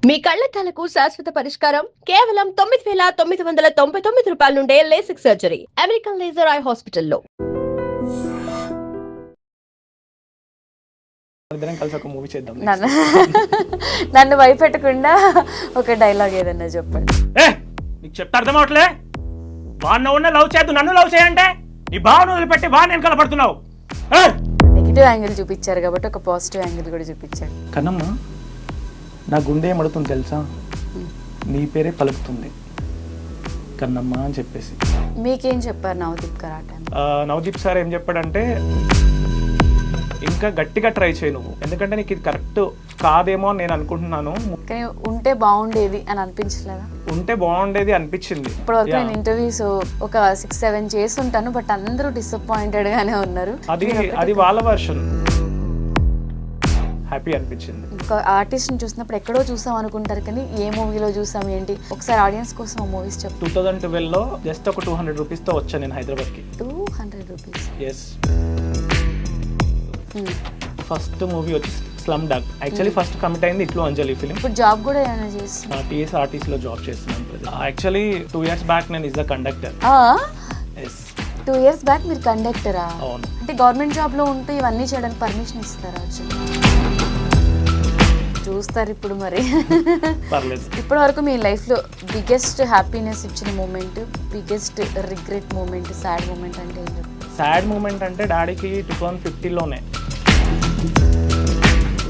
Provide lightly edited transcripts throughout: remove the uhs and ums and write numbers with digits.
మీ కళ్లద్దాలకు శాశ్వత పరిష్కారం కేవలం 9,999 రూపాయల నుండే LASIK surgery American laser eye హాస్పిటల్లో. ఇద్దరం కలిసి ఒక మూవీ చేద్దాం. నన్ను భయపెట్టకుండా ఒక డైలాగ్ ఏదన్నా చెప్పండి. నీకు చెప్తే అర్థం అవట్లే. వాడిన లవ్ చేయద్దు, నన్ను లవ్ చేయంటే నీ భావన వదిలిపెట్టి వాడిని వెనకాల పడుతున్నావు. నెగిటివ్ యాంగిల్ చూపించారు కాబట్టి ఒక పాజిటివ్ యాంగిల్ కూడా చూపించారు. కన్నమ్మ, నా గుండె ఏమడుతుంది తెలుసా? నీ పేరే పలుకుతుంది కన్నమ్మ అని చెప్పేసి. మీకేం చెప్పారు నవదీప్ కరాటే? నవదీప్ సార్ ఏం చెప్పాడంటే, ఇంకా గట్టిగా ట్రై చేయి నువ్వు, ఎందుకంటే నీకు ఇది కరెక్ట్ కాదేమో అని నేను అనుకుంటున్నాను. కానీ ఉంటే బాగుండేది అని అనిపించలేదా? ఉంటే బాగుండేది అనిపించింది. ఇప్పటివరకు నేను ఇంటర్వ్యూస్ ఒక 6-7 చేసి ఉంటాను, బట్ అందరూ డిసప్పాయింటెడ్ గానే ఉన్నారు. అది వాళ్ళ వర్షన్. హ్యాపీ అనిపించింది. ఒక ఆర్టిస్ట్ని చూసినప్పుడు ఎక్కడో చూసాం అనుకుంటారు, కానీ ఏ మూవీలో చూసాం ఏంటి, ఒకసారి ఆడియన్స్ కోసం ఆ మూవీస్ చెప్పు. 2012లో జస్ట్ ఒక 200 రూపీస్తో వచ్చాను నేను హైదరాబాద్కి. 200 రూపీస్? ఎస్. ఫస్ట్ మూవీ వచ్చి Slumdog. Actually first commit అయింది ఇట్లు అంజలి ఫిలిం. ఇప్పుడు జాబ్ కూడా ఏమైనా చేస్తున్నా? TSRTCలో జాబ్ చేస్తున్నాను. యాక్చువల్లీ 2 years బ్యాక్ నేను is the conductor. Yes. 2 years back మీరు కండక్టరా? అవును. అంటే గవర్నమెంట్ జాబ్లో ఉంటూ ఇవన్నీ చేయడానికి పర్మిషన్ ఇస్తారా? చూస్తారు ఇప్పుడు మరి. పర్లేదు. ఇప్పటి వరకు మీ లైఫ్లో బిగ్గెస్ట్ హ్యాపీనెస్ ఇచ్చిన moment, biggest regret moment, sad moment అంటే ఏం చెప్తారు? సాడ్ మూమెంట్ అంటే డాడీకి 2015లోనే,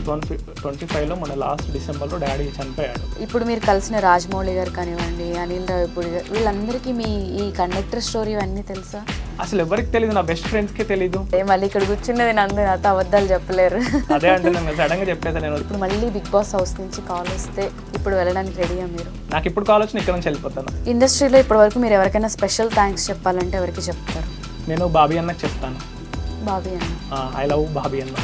2025లో మన లాస్ట్ డిసెంబర్లో డాడీ చనిపోయాడు. ఇప్పుడు మీరు కలిసిన రాజమౌళి గారు కానివ్వండి, అనిల్ రావిపూడి గారు, వీళ్ళందరికీ మీ ఈ కండక్టర్ స్టోరీ అన్నీ తెలుసా? అసలు ఎవరికి తెలియదు, నా బెస్ట్ ఫ్రెండ్స్కే తెలీదు. మళ్ళీ ఇక్కడ కూర్చున్నది నన్ను నాతో అబద్ధాలు చెప్పలేరు. అదే అంటే నేను సడన్గా చెప్పేది. నేను ఇప్పుడు మళ్ళీ బిగ్ బాస్ హౌస్ నుంచి కాల్ వస్తే ఇప్పుడు వెళ్ళడానికి రెడీయా మీరు? నాకు ఇప్పుడు కాల్ వచ్చి ఇక్కడ నుంచి వెళ్ళిపోతాను. ఇండస్ట్రీలో ఇప్పటి వరకు మీరు ఎవరికైనా స్పెషల్ థ్యాంక్స్ చెప్పాలంటే ఎవరికి చెప్తారు? నేను బాబీ అన్నకి చెప్తాను. బాబీ అన్న. ఐ లవ్ బాబీ అన్న.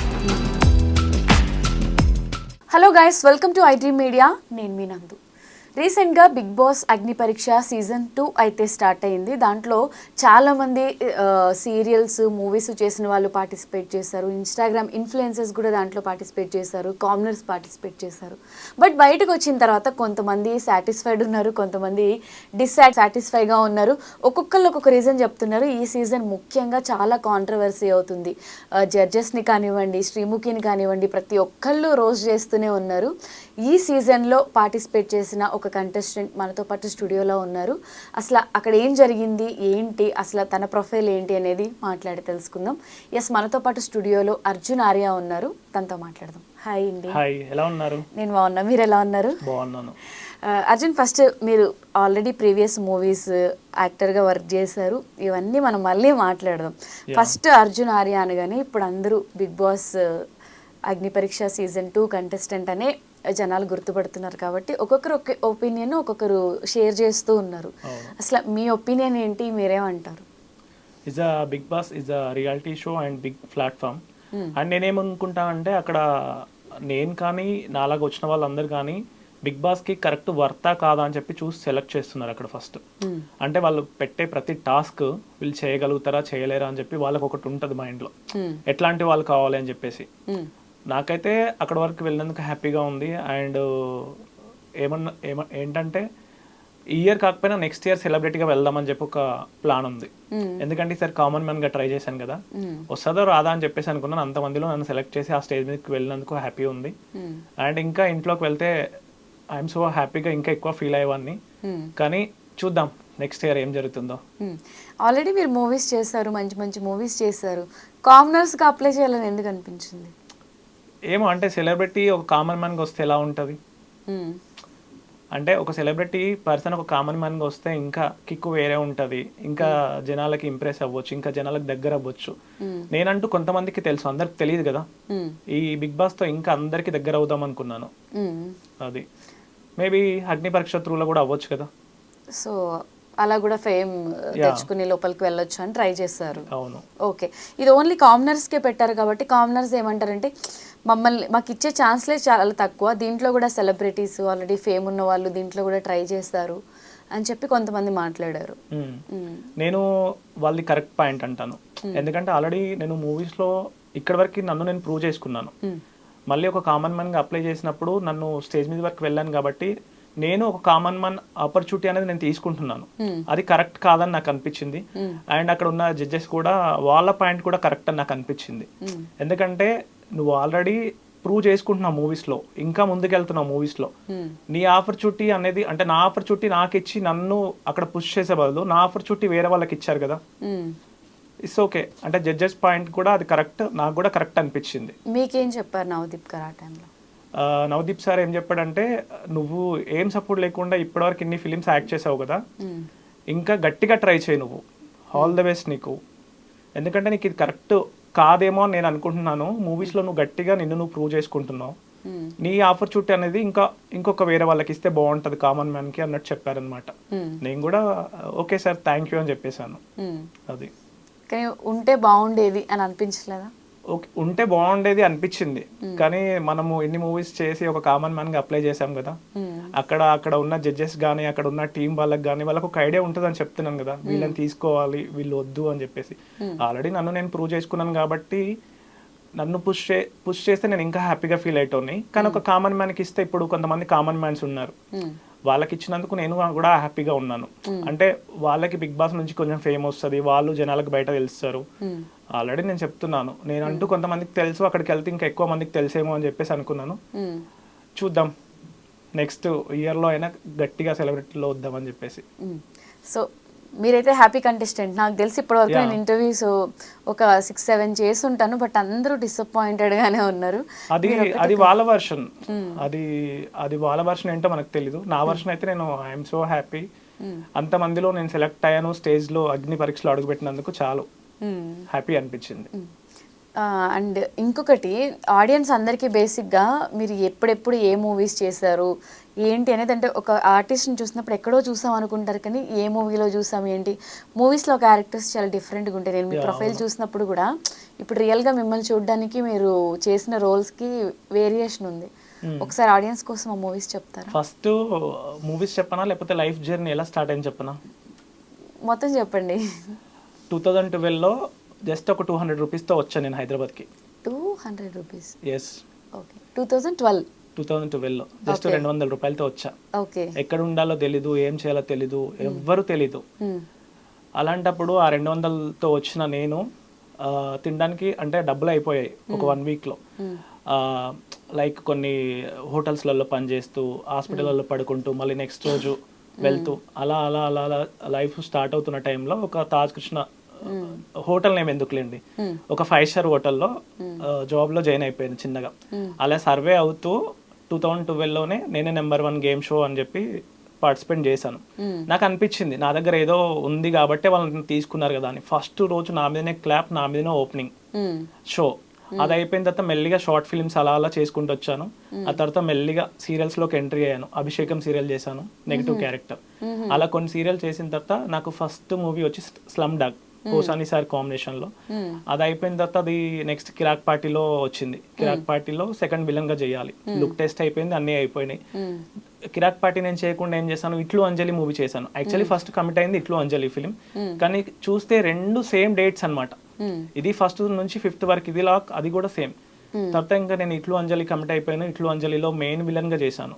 Hello guys, welcome to iDream media. నేను మీ నందు. రీసెంట్గా బిగ్ బాస్ అగ్ని పరీక్ష సీజన్ 2 అయితే స్టార్ట్ అయింది. దాంట్లో చాలామంది సీరియల్స్, మూవీస్ చేసిన వాళ్ళు పార్టిసిపేట్ చేశారు. ఇన్స్టాగ్రామ్ ఇన్ఫ్లుయెన్సర్స్ కూడా దాంట్లో పార్టిసిపేట్ చేశారు. కామనర్స్ పార్టిసిపేట్ చేశారు. బట్ బయటకు వచ్చిన తర్వాత కొంతమంది సాటిస్ఫైడ్ ఉన్నారు, కొంతమంది డిస్సాటిస్ఫైగా ఉన్నారు. ఒక్కొక్కళ్ళు ఒక్కొక్క రీజన్ చెప్తున్నారు. ఈ సీజన్ ముఖ్యంగా చాలా కాంట్రవర్సీ అవుతుంది. జడ్జెస్ని కానివ్వండి, శ్రీముఖిని కానివ్వండి, ప్రతి ఒక్కళ్ళు రోస్ట్ చేస్తూనే ఉన్నారు. ఈ సీజన్లో పార్టిసిపేట్ చేసిన ఒక కంటెస్టెంట్ మనతో పాటు స్టూడియోలో ఉన్నారు. అసలు అక్కడ ఏం జరిగింది, ఏంటి, అసలు తన ప్రొఫైల్ ఏంటి అనేది మాట్లాడి తెలుసుకుందాం. ఎస్, మనతో పాటు స్టూడియోలో అర్జున్ ఆర్య ఉన్నారు, తనతో మాట్లాడదాం. హాయ్ అండి. హాయ్, ఎలా ఉన్నారు? నేను బాగున్నా, మీరు ఎలా ఉన్నారు? బాగున్నాను. అర్జున్, ఫస్ట్ మీరు ఆల్రెడీ ప్రీవియస్ మూవీస్ యాక్టర్గా వర్క్ చేశారు, ఇవన్నీ మనం మళ్ళీ మాట్లాడదాం. ఫస్ట్ అర్జున్ ఆర్య అనగానే ఇప్పుడు అందరూ బిగ్ బాస్ అగ్ని పరీక్ష సీజన్ 2 కంటెస్టెంట్ అనే జనాలు గుర్తుపడుతున్నారు. కాబట్టి ఒక్కొక్కరు ఒపీనియన్ ఒక్కొక్కరు షేర్ చేస్తూ ఉన్నారు. అసలు మీ ఒపీనియన్ ఏంటి, మీరేమంటారు? Big Boss is a reality show and big platform. And నేనేమనుకుంటానంటే, అక్కడ నేను కానీ నాలాగా వచ్చిన వాళ్ళందరూ కానీ బిగ్ బాస్కి కరెక్ట్ వర్తా కాదా అని చెప్పి చూసి సెలెక్ట్ చేస్తున్నారు అక్కడ ఫస్ట్. అంటే వాళ్ళు పెట్టే ప్రతి టాస్క్ వీళ్ళు చేయగలుగుతారా చేయలేరా అని చెప్పి వాళ్ళకి ఒకటి ఉంటుంది మైండ్లో, ఎట్లాంటి వాళ్ళు కావాలి అని చెప్పేసి. నాకైతే అక్కడ వరకు వెళ్ళినందుకు హ్యాపీగా ఉంది. అండ్ ఏంటంటే ఈ ఇయర్ కాకపోయినా నెక్స్ట్ ఇయర్ సెలబ్రిటీగా వెళ్దామని చెప్పి ఒక ప్లాన్ ఉంది. ఎందుకంటే ఈసారి కామన్ మ్యాన్గా ట్రై చేశాను కదా, వస్తుందో రాదా అని చెప్పేసి అనుకున్నాను. అంతమందిలో నన్ను సెలెక్ట్ చేసి ఆ స్టేజ్ మీదకి వెళ్ళినందుకు హ్యాపీ ఉంది. అండ్ ఇంకా ఇంట్లోకి వెళ్తే ఐఎమ్ సో హ్యాపీగా ఇంకా ఎక్కువ ఫీల్ అయ్యేవాడిని. కానీ చూద్దాం నెక్స్ట్ ఇయర్ ఏం జరుగుతుందో. ఆల్రెడీ మీరు మూవీస్ చేశారు, మంచి మంచి మూవీస్ చేశారు. కామనర్స్గా అప్లై చేయాలని ఎందుకు అనిపించింది? ఏమో, అంటే సెలబ్రిటీ ఒక కామన్ మ్యాన్గా వస్తే ఎలా ఉంటుంది, అంటే ఒక సెలబ్రిటీ పర్సన్ ఒక కామన్ మ్యాన్గా వస్తే ఇంకా కిక్కు వేరే ఉంటుంది, ఇంకా జనాలకి ఇంప్రెస్ అవ్వచ్చు, ఇంకా జనాలకు దగ్గర అవ్వచ్చు. నేనంటూ కొంతమందికి తెలుసు, అందరికి తెలియదు కదా. ఈ బిగ్ బాస్తో ఇంకా అందరికి దగ్గర అవుదాం అనుకున్నాను. అది మేబీ అగ్ని పరీక్ష త్రూలో కూడా అవ్వచ్చు కదా. సో అలా కూడా ఫేమ్ తెచ్చుకుని లోపలికి వెళ్ళొచ్చు అని ట్రై చేశారు. అవును. ఓకే, ఇది ఓన్లీ కామనర్స్కే పెట్టారు కాబట్టి కామనర్స్ ఏమంటారంటే, మాకు ఇచ్చే ఛాన్స్లే చాలా తక్కువ, దీంట్లో కూడా సెలబ్రిటీస్ ఆల్రెడీ ఫేమ్ ఉన్న వాళ్ళు దీంట్లో కూడా ట్రై చేస్తారు అని చెప్పి కొంతమంది మాట్లాడారు. నేను వాళ్ళది కరెక్ట్ పాయింట్ అంటాను. ఎందుకంటే ఆల్రెడీ నేను మూవీస్లో ఇక్కడి వరకు నన్ను నేను ప్రూవ్ చేసుకున్నాను. మళ్ళీ ఒక కామన్ మ్యాన్గా అప్లై చేసినప్పుడు నన్ను స్టేజ్ మీద వరకు వెళ్ళాను కాబట్టి నేను ఒక కామన్ మ్యాన్ ఆపర్చునిటీ అనేది నేను తీసుకుంటున్నాను. అది కరెక్ట్ కాదని నాకు అనిపించింది. అండ్ అక్కడ ఉన్న జడ్జెస్ కూడా వాళ్ళ పాయింట్ కూడా కరెక్ట్ అని నాకు అనిపించింది. ఎందుకంటే నువ్వు ఆల్రెడీ ప్రూవ్ చేసుకుంటున్నావు మూవీస్లో, ఇంకా ముందుకెళ్తున్నావు మూవీస్లో. నీ ఆపర్చునిటీ అనేది అంటే నా ఆపర్చునిటీ నాకు ఇచ్చి నన్ను అక్కడ పుష్ చేసే బదులు నా ఆపర్చునిటీ వేరే వాళ్ళకి ఇచ్చారు కదా, ఇట్స్ ఓకే. అంటే జడ్జెస్ పాయింట్ కూడా అది కరెక్ట్, నాకు కూడా కరెక్ట్ అనిపించింది. మీకేం చెప్పారు నవదీప్ గారు ఆ టైంలో? నవదీప్ సార్ ఏం చెప్పాడంటే, నువ్వు ఏం సపోర్ట్ లేకుండా ఇప్పటివరకు ఇన్ని ఫిలిమ్స్ యాక్ట్ చేసావు కదా, ఇంకా గట్టిగా ట్రై చేయి, నువ్వు ఆల్ ద బెస్ట్ నీకు. ఎందుకంటే నీకు ఇది కరెక్ట్ కాదేమో అని నేను అనుకుంటున్నాను. మూవీస్లో నువ్వు గట్టిగా నువ్వు ప్రూవ్ చేసుకుంటున్నావు. నీ ఆపర్చునిటీ అనేది ఇంకొక వేరే వాళ్ళకి ఇస్తే బాగుంటుంది కామన్ మ్యాన్కి అన్నట్టు చెప్పారనమాట. నేను కూడా ఓకే సార్ థ్యాంక్ యూ అని చెప్పేశాను. అది కానీ ఉంటే బాగుండేది అని అనిపించలేదా? ఓకే, ఉంటే బాగుండేది అనిపించింది. కానీ మనము ఎన్ని మూవీస్ చేసి ఒక కామన్ మ్యాన్ గా అప్లై చేసాం కదా, అక్కడ ఉన్న జడ్జెస్ కానీ అక్కడ ఉన్న టీం వాళ్ళకి కానీ వాళ్ళకి ఒక ఐడియా ఉంటుంది అని చెప్తున్నాను కదా, వీళ్ళని తీసుకోవాలి వీళ్ళు వద్దు అని చెప్పేసి. ఆల్రెడీ నన్ను నేను ప్రూవ్ చేసుకున్నాను కాబట్టి నన్ను పుష్ చేస్తే నేను ఇంకా హ్యాపీగా ఫీల్ అవుతాను. కానీ ఒక కామన్ మ్యాన్కి ఇస్తే, ఇప్పుడు కొంతమంది కామన్ మ్యాన్స్ ఉన్నారు, వాళ్ళకి ఇచ్చినందుకు నేను కూడా హ్యాపీగా ఉన్నాను. అంటే వాళ్ళకి బిగ్ బాస్ నుంచి కొంచెం ఫేమ్ వస్తుంది, వాళ్ళు జనాలకు బయట తెలుస్తారు. ఆల్రెడీ నేను చెప్తున్నాను, నేను అంటూ కొంతమందికి తెలుసు, అక్కడికి వెళ్తే ఇంకా ఎక్కువ మందికి తెలిసేమో అని చెప్పేసి అనుకున్నాను. చూద్దాం, నెక్స్ట్ ఇయర్లో అయినా గట్టిగా సెలబ్రిటీలో వద్దామని చెప్పేసి. సో మీరైతే హ్యాపీ కంటెస్టెంట్. నాకు తెలిసి ఇప్పటివరకు నేను ఇంటర్వ్యూస్ ఒక 6-7 చేసి ఉంటాను, బట్ అందరూ డిసప్పాయింటెడ్ గానే ఉన్నారు. అది వాళ్ళ వర్షన్, అది వాళ్ళ వర్షన్ ఏంటో మనకు తెలీదు. నా వర్షన్ అయితే నేను ఐఎమ్ సో హ్యాపీ. అంతమందిలో నేను సెలెక్ట్ అయ్యాను, స్టేజ్ లో అగ్ని పరీక్షలో అడుగుపెట్టినందుకు చాలు హ్యాపీ అనిపించింది. అండ్ ఇంకొకటి, ఆడియన్స్ అందరికీ బేసిక్గా మీరు ఎప్పుడెప్పుడు ఏ మూవీస్ చేశారు ఏంటి అనేది, అంటే ఒక ఆర్టిస్ట్ని చూసినప్పుడు ఎక్కడో చూసాం అనుకుంటారు, కానీ ఏ మూవీలో చూసాం ఏంటి. మూవీస్లో క్యారెక్టర్స్ చాలా డిఫరెంట్గా ఉంటాయి. నేను మీ ప్రొఫైల్ చూసినప్పుడు కూడా ఇప్పుడు రియల్గా మిమ్మల్ని చూడడానికి మీరు చేసిన రోల్స్కి వేరియేషన్ ఉంది. ఒకసారి ఆడియన్స్ కోసం ఆ మూవీస్ చెప్తారా? ఫస్ట్ మూవీస్ చెప్పనా లేకపోతే లైఫ్ జర్నీ ఎలా స్టార్ట్ అయింది చెప్పనా? మొత్తం చెప్పండి. 2012లో జస్ట్ ఒక 200 రూపీస్తో వచ్చాను నేను హైదరాబాద్కి. 200 రూపీస్? ఎస్. ఓకే. 2012లో జస్ట్ 200 రూపాయలతో వచ్చా. ఓకే. ఎక్కడ ఉండాలో తెలీదు, ఏం చేయాలో తెలీదు, ఎవ్వరు తెలీదు. అలాంటప్పుడు ఆ 200తో వచ్చిన నేను తినడానికి అంటే డబ్బులు అయిపోయాయి ఒక 1 వీక్లో. లైక్ కొన్ని హోటల్స్లలో పనిచేస్తూ, హాస్పిటల్లో పడుకుంటూ, మళ్ళీ నెక్స్ట్ రోజు వెళ్తూ, అలా అలా అలా అలా లైఫ్ స్టార్ట్ అవుతున్న టైంలో ఒక తాజ్ కృష్ణ హోటల్ నేమ్ ఎందుకులేండి, ఒక 5 స్టార్ హోటల్లో జాబ్లో జాయిన్ అయిపోయాను చిన్నగా. అలా సర్వే అవుతూ 2012లోనే నేనే నెంబర్ 1 గేమ్ షో అని చెప్పి పార్టిసిపేట్ చేశాను. నాకు అనిపించింది నా దగ్గర ఏదో ఉంది కాబట్టి వాళ్ళని తీసుకున్నారు కదా అని. ఫస్ట్ రోజు నా మీదనే క్లాప్, నా మీదనే ఓపెనింగ్ షో. అది అయిపోయిన తర్వాత మెల్లిగా షార్ట్ ఫిల్మ్స్ అలా అలా చేసుకుంటూ వచ్చాను. ఆ తర్వాత మెల్లిగా సీరియల్స్లోకి ఎంట్రీ అయ్యాను. అభిషేకం సీరియల్ చేశాను, నెగిటివ్ క్యారెక్టర్. అలా కొన్ని సీరియల్ చేసిన తర్వాత నాకు ఫస్ట్ మూవీ వచ్చి స్లమ్ డాగ్, కోసాని సార్ కాంబినేషన్లో. అది అయిపోయిన తర్వాత అది నెక్స్ట్ కిరాక్ పార్టీలో వచ్చింది. కిరాక్ పార్టీలో సెకండ్ విలన్ గా చేయాలి. లుక్ టెస్ట్ అయిపోయింది, అన్నీ అయిపోయినాయి. కిరాక్ పార్టీ నేను చేయకుండా ఏం చేశాను, ఇట్లు అంజలి మూవీ చేశాను. యాక్చువల్లీ ఫస్ట్ కమిట్ అయింది ఇట్లు అంజలి ఫిలిం, కానీ చూస్తే 2 సేమ్ డేట్స్ అనమాట. ఇది ఫస్ట్ నుంచి 5th వరకు ఇది లాక్, అది కూడా సేమ్. తర్వాత ఇంకా నేను ఇట్లు అంజలి కమిట్ అయిపోయాను. ఇట్లు అంజలిలో మెయిన్ విలన్ గా చేశాను.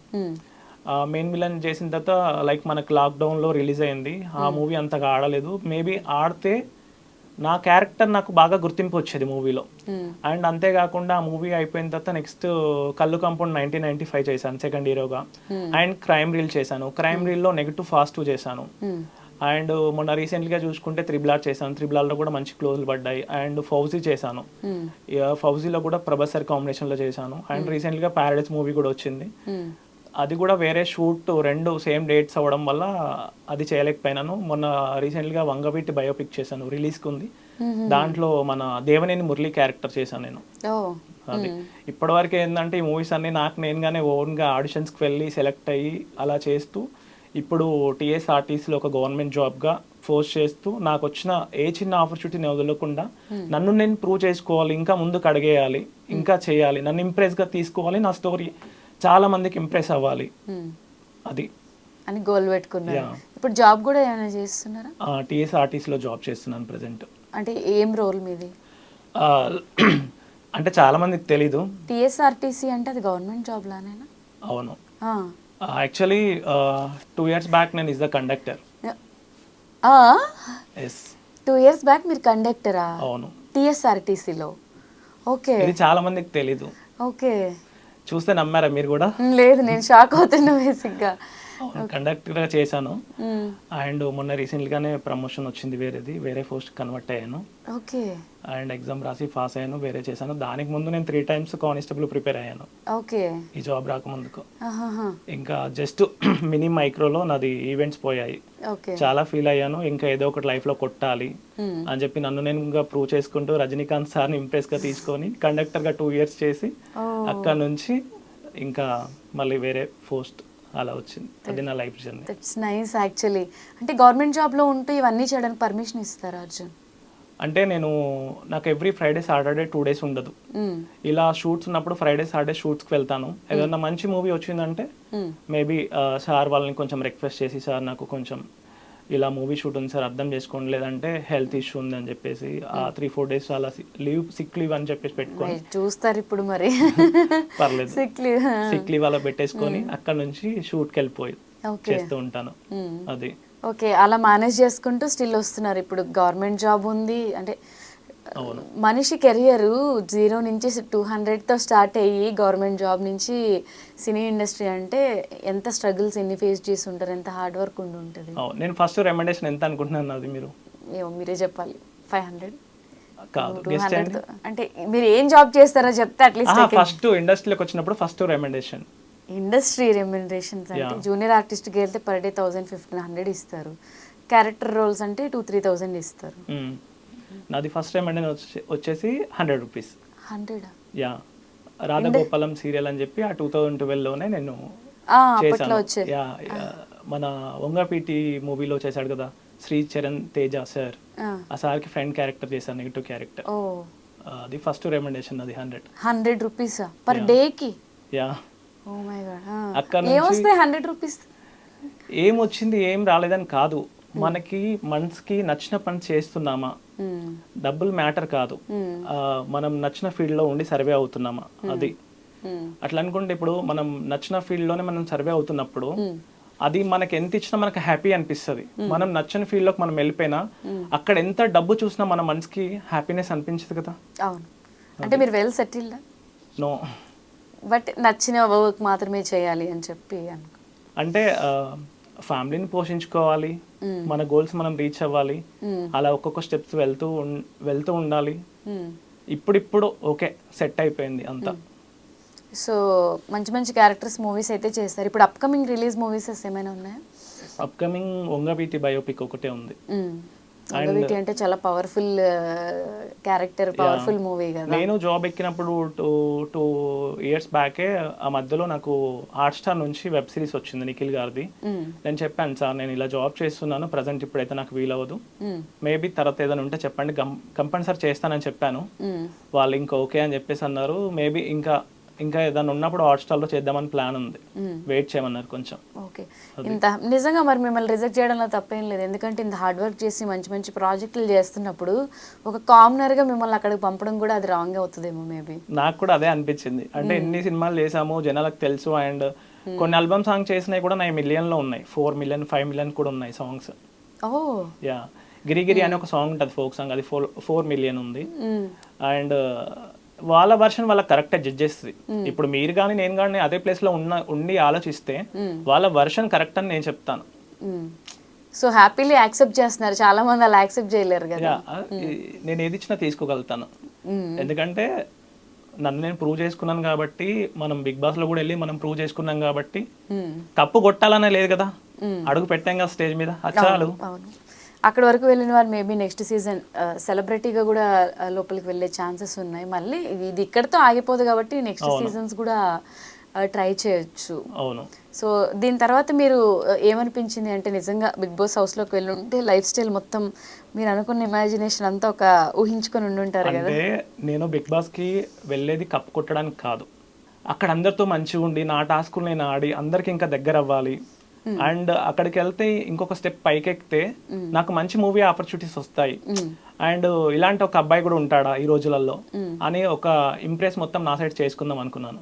మెయిన్ విలన్ చేసిన తర్వాత లైక్ మనకు లాక్డౌన్లో రిలీజ్ అయింది. ఆ మూవీ అంతగా ఆడలేదు. మేబీ ఆడితే నా క్యారెక్టర్ నాకు బాగా గుర్తింపు వచ్చేది మూవీలో. అండ్ అంతేకాకుండా ఆ మూవీ అయిపోయిన తర్వాత నెక్స్ట్ కల్లు కాంపౌండ్ 1995 చేశాను సెకండ్ హీరోగా. అండ్ క్రైమ్ రీల్ చేశాను. క్రైమ్ రీల్లో నెగిటివ్ ఫాస్ట్ 2 చేశాను. అండ్ మొన్న రీసెంట్గా చూసుకుంటే 3 చేశాను. 3 కూడా మంచి క్లోజ్లు పడ్డాయి. అండ్ ఫౌజీ చేశాను. ఫౌజీలో కూడా ప్రభాస్ సార్ కాంబినేషన్లో చేశాను. అండ్ రీసెంట్గా ప్యారడైస్ మూవీ కూడా వచ్చింది. అది కూడా వేరే షూట్ 2 సేమ్ డేట్స్ అవ్వడం వల్ల అది చేయలేకపోయినాను. మొన్న రీసెంట్గా వంగవీటి బయోపిక్ చేశాను, రిలీజ్కి ఉంది. దాంట్లో మన దేవనేని మురళి క్యారెక్టర్ చేశాను నేను. అది ఇప్పటివరకు ఏంటంటే ఈ మూవీస్ అన్ని నాకు నేనుగానే ఓన్గా ఆడిషన్స్కి వెళ్ళి సెలెక్ట్ అయ్యి అలా చేస్తూ, ఇప్పుడు టీఎస్ఆర్టీసీలో ఒక గవర్నమెంట్ జాబ్గా ఫోర్స్ చేస్తూ, నాకు వచ్చిన ఏ చిన్న ఆపర్చునిటీని వదలకుండా నన్ను నేను ప్రూవ్ చేసుకోవాలి, ఇంకా ముందుకు అడిగేయాలి, ఇంకా చేయాలి, నన్ను ఇంప్రెస్గా తీసుకోవాలి, నా స్టోరీ చాలా మందికి ఇంప్రెస్ అవ్వాలి, అది అని గోల్ పెట్టుకున్నారు. ఇప్పుడు జాబ్ కూడా ఏమైనా చేస్తున్నారా? టీఎస్ఆర్టీసీలో జాబ్ చేస్తున్నాను ప్రెసెంట్. అంటే ఏం రోల్ మీది? అంటే చాలా మందికి తెలీదు. టీఎస్ఆర్టీసీ అంటే అది గవర్నమెంట్ జాబ్ లానేనా? అవును, యాక్చువల్లీ 2 years బ్యాక్ నేను is the conductor. 2 years back మీరు కండక్టరా? అవును, టీఎస్ఆర్టీసీలో. ఓకే, ఇది చాలా మందికి తెలీదు. ఓకే. చూస్తే నమ్మారా మీరు కూడా? లేదు, నేను షాక్ అవుతున్నా బేసిక్గా. కండక్టర్గా చేశాను. అండ్ మొన్న రీసెంట్గానే ప్రమోషన్ వచ్చింది, వేరే పోస్ట్ కన్వర్ట్ అయ్యాను. ఓకే. అండ్ ఎగ్జామ్ రాసి పాస్ అయ్యాను, వేరే చేశాను. దానికి ముందు నేను 3 times కానిస్టేబుల్ ప్రిపేర్ అయ్యాను. ఓకే. ఈ జాబ్ రాకముందుకు. ఇంకా జస్ట్ మినీ మైక్రోలో నాది ఈవెంట్స్ పోయాయి. చాలా ఫీల్ అయ్యాను. ఇంకా ఏదో ఒకటి లైఫ్లో కొట్టాలి అని చెప్పి నన్ను నేను ఇంకా ప్రూవ్ చేసుకుంటూ రజనీకాంత్ సార్ని ఇంప్రెస్గా తీసుకొని కండక్టర్గా 2 years చేసి అక్కడ నుంచి ఇంకా మళ్ళీ వేరే పోస్ట్ అలా వచ్చింది. అది నా life journey. That's nice actually. అంటే గవర్నమెంట్ జాబ్లో ఉంటూ ఇవన్నీ చేయడానికి పర్మిషన్ ఇస్తారా అర్జున్? అంటే నాకు ఎవ్రీ ఫ్రైడే సాటర్డే 2 days ఉండదు. ఇలా షూట్స్ ఉన్నప్పుడు ఫ్రైడే సాటర్డే షూట్స్కి వెళ్తాను. ఏదైనా మంచి మూవీ వచ్చిందంటే మేబీ సార్ వాళ్ళని కొంచెం రిక్వెస్ట్ చేసి, సార్ నాకు కొంచెం ఇలా మూవీ షూట్ ఉంది సార్, అర్థం చేసుకోండి, లేదంటే హెల్త్ ఇష్యూ ఉంది అని చెప్పేసి ఆ 3-4 days అలా సిక్ లీవ్ అని చెప్పేసి పెట్టుకొని చూస్తారు ఇప్పుడు మరి. పర్లేదు, సిక్ లీవ్ అలా పెట్టేసుకొని అక్కడ నుంచి షూట్కి వెళ్ళిపోయి చేస్తూ ఉంటాను. అది ఓకే. అలా మేనేజ్ చేసుకుంటూ స్టిల్ వస్తున్నారు. ఇప్పుడు గవర్నమెంట్ జాబ్ ఉంది అంటే మనిషి కెరియర్ 0 నుంచి 200తో స్టార్ట్ అయ్యి గవర్నమెంట్ జాబ్ నుంచి సినీ ఇండస్ట్రీ అంటే ఎంత స్ట్రగుల్స్, ఎన్ని ఫేస్ చేసి ఉంటారు, ఎంత హార్డ్ వర్క్ ఉండి ఉంటుంది. నేను ఫస్ట్ రెకమెండేషన్ ఎంత అనుకుంటున్నాను, అది మీరే చెప్పాలి. 500 కాదు, అంటే మీరు ఏం జాబ్ చేస్తారో చెప్తే అట్లీస్ట్. ఫస్ట్ ఇండస్ట్రీలోకి వచ్చినప్పుడు ఫస్ట్ రెకమెండేషన్. ఇండస్ట్రీ రెమ్యునరేషన్స్ అంటే జూనియర్ ఆర్టిస్ట్కి వెళ్తే పర్ డే 1,000-1,500 ఇస్తారు. క్యారెక్టర్ రోల్స్ అంటే 2-3,000 ఇస్తారు. నాది ఫస్ట్ రెకమెండేషన్ వచ్చేసి 100 rupees. 100? యా, రాధగోపాలం సీరియల్ అని చెప్పి ఆ 2012లోనే నేను చేశాను. మన వంగపీటి మూవీలో చేశాడు కదా శ్రీ చరణ్ తేజ సార్, ఆ సార్కి ఫ్రెండ్ క్యారెక్టర్ చేశాను, నెగిటివ్ క్యారెక్టర్. అది ఫస్ట్ రెకమెండేషన్. అది 100 rupees పర్ డేకి? యా. Oh my god. అక్కడ ఏమొస్తాయి 100 rupees? ఏమొచ్చింది ఏం రాలేదని కాదు, మనకి మనసుకి నచ్చిన పని చేస్తున్నామా, డబ్బులు మ్యాటర్ కాదు, మనం నచ్చిన ఫీల్డ్ లో ఉండి సర్వే అవుతున్నామా, అది. అట్లా అనుకుంటే ఇప్పుడు మనం నచ్చిన ఫీల్డ్ లోనే మనం సర్వే అవుతున్నప్పుడు అది మనకి ఎంత ఇచ్చినా మనకు హ్యాపీ అనిపిస్తుంది. మనం నచ్చిన ఫీల్డ్ లోకి మనం వెళ్ళిపోయినా అక్కడ ఎంత డబ్బు చూసినా మన మనసుకి హ్యాపీనెస్ అనిపించదు కదా. అవును. అంటే మీరు వెల్ సెటిల్డ్? నో, బట్ నచ్చిన వర్క్ మాత్రమే చేయాలి అని చెప్పి అంటే ఫ్యామిలీని పోషించుకోవాలి, మన గోల్స్ మనం రీచ్ అవ్వాలి, అలా ఒక్కొక్క స్టెప్స్ వెళ్తూ ఉండాలి. ఇప్పుడు ఓకే సెట్ అయిపోయింది అంతా. సో మంచి మంచి క్యారెక్టర్స్ మూవీస్ అయితే చేస్తారు. ఇప్పుడు అప్కమింగ్ రిలీజ్ మూవీస్ ఏమైనా ఉన్నాయా? అప్కమింగ్ వంగవీటి బయోపిక్ ఒకటే ఉంది. వంగవీటి అంటే చాలా పవర్ఫుల్ క్యారెక్టర్, పవర్ఫుల్ మూవీ కదా. నేను జాబ్ ఎక్కినప్పుడు 2 years బ్యాకే ఆ మధ్యలో నాకు హాట్‌స్టార్ నుంచి వెబ్ సిరీస్ వచ్చింది నిఖిల్ గారిది. నేను చెప్పాను, సార్ నేను ఇలా జాబ్ చేస్తున్నాను ప్రజెంట్, ఇప్పుడైతే నాకు వీలవ్వదు, మేబీ తర్వాత ఏదైనా ఉంటే చెప్పండి, కంపల్సరీ చేస్తానని చెప్పాను. వాళ్ళు ఇంకా ఓకే అని చెప్పేసి అన్నారు. మేబీ ఇంకా ఏదైనా ఉన్నప్పుడు హాట్‌స్టార్లో చేద్దామని ప్లాన్ ఉంది, వెయిట్ చేయమన్నారు కొంచెం. ఓకే. ఇంత నిజంగా మరి మిమ్మల్ని రిజెక్ట్ చేయడంలో తప్పేం లేదు, ఎందుకంటే ఇంత హార్డ్ వర్క్ చేసి మంచి మంచి ప్రాజెక్టులు చేస్తున్నప్పుడు ఒక కామనర్గా మిమ్మల్ని అక్కడికి పంపడం కూడా అది రాంగ్ అవుతుందేమో మేబీ. నాకు కూడా అదే అనిపించింది. అంటే ఎన్ని సినిమాలు చేసాము జనాలకు తెలుసు, అండ్ కొన్ని ఆల్బమ్ సాంగ్ చేసినవి కూడా నా మిలియన్లో ఉన్నాయి, 4 million 5 million కూడా ఉన్నాయి సాంగ్స్. యా, గిరిగిరి అనే ఒక సాంగ్ ఉంటుంది ఫోక్ సాంగ్, అది 4 million ఉంది. అండ్ వాళ్ళ వర్షన్ వాళ్ళకి కరెక్ట్గా జడ్జ్ చేస్తుంది. ఇప్పుడు మీరు కానీ నేను కానీ అదే ప్లేస్లో ఉండి ఆలోచిస్తే వాళ్ళ వర్షన్ కరెక్ట్ అని నేను చెప్తాను. సో హ్యాపీలీ యాక్సెప్ట్ చేస్తున్నారు, చాలా మంది అలా యాక్సెప్ట్ చేయలేరు కదా. నేను ఏది ఇచ్చినా తీసుకోగలుగుతాను, ఎందుకంటే నన్ను నేను ప్రూవ్ చేసుకున్నాను కాబట్టి, మనం బిగ్ బాస్ లో కూడా వెళ్ళి మనం ప్రూవ్ చేసుకున్నాం కాబట్టి కప్పు కొట్టాలనే లేదు కదా, అడుగు పెట్టాం కదా స్టేజ్ మీద, చాలు. అక్కడ వరకు వెళ్ళిన వారు మేబీ నెక్స్ట్ సీజన్ సెలబ్రిటీగా కూడా లోపలికి వెళ్ళే ఛాన్సెస్ ఉన్నాయి. మళ్ళీ ఇది ఇక్కడతో ఆగిపోదు కాబట్టి నెక్స్ట్ సీజన్స్ కూడా ట్రై చేయొచ్చు. అవును. సో దీని తర్వాత మీరు ఏమనిపించింది అంటే, నిజంగా బిగ్ బాస్ హౌస్లోకి వెళ్ళి ఉంటే లైఫ్ స్టైల్ మొత్తం మీరు అనుకున్న ఇమాజినేషన్ అంతా ఒక ఊహించుకొని ఉండుంటారు కదా. అంటే నేను బిగ్ బాస్కి వెళ్ళేది కప్పు కొట్టడానికి కాదు, అక్కడ అందరితో మంచిగా ఉండి నా టాస్కులు నేను ఆడి అందరికి ఇంకా దగ్గర అవ్వాలి. అండ్ అక్కడికి వెళ్తే ఇంకొక స్టెప్ పైకి ఎక్కితే నాకు మంచి మూవీ ఆపర్చునిటీస్ వస్తాయి. అండ్ ఇలాంటి ఒక అబ్బాయి కూడా ఉంటాడా ఈ రోజులలో అని ఒక ఇంప్రెస్ మొత్తం నా సైడ్ చేసుకుందాం అనుకున్నాను.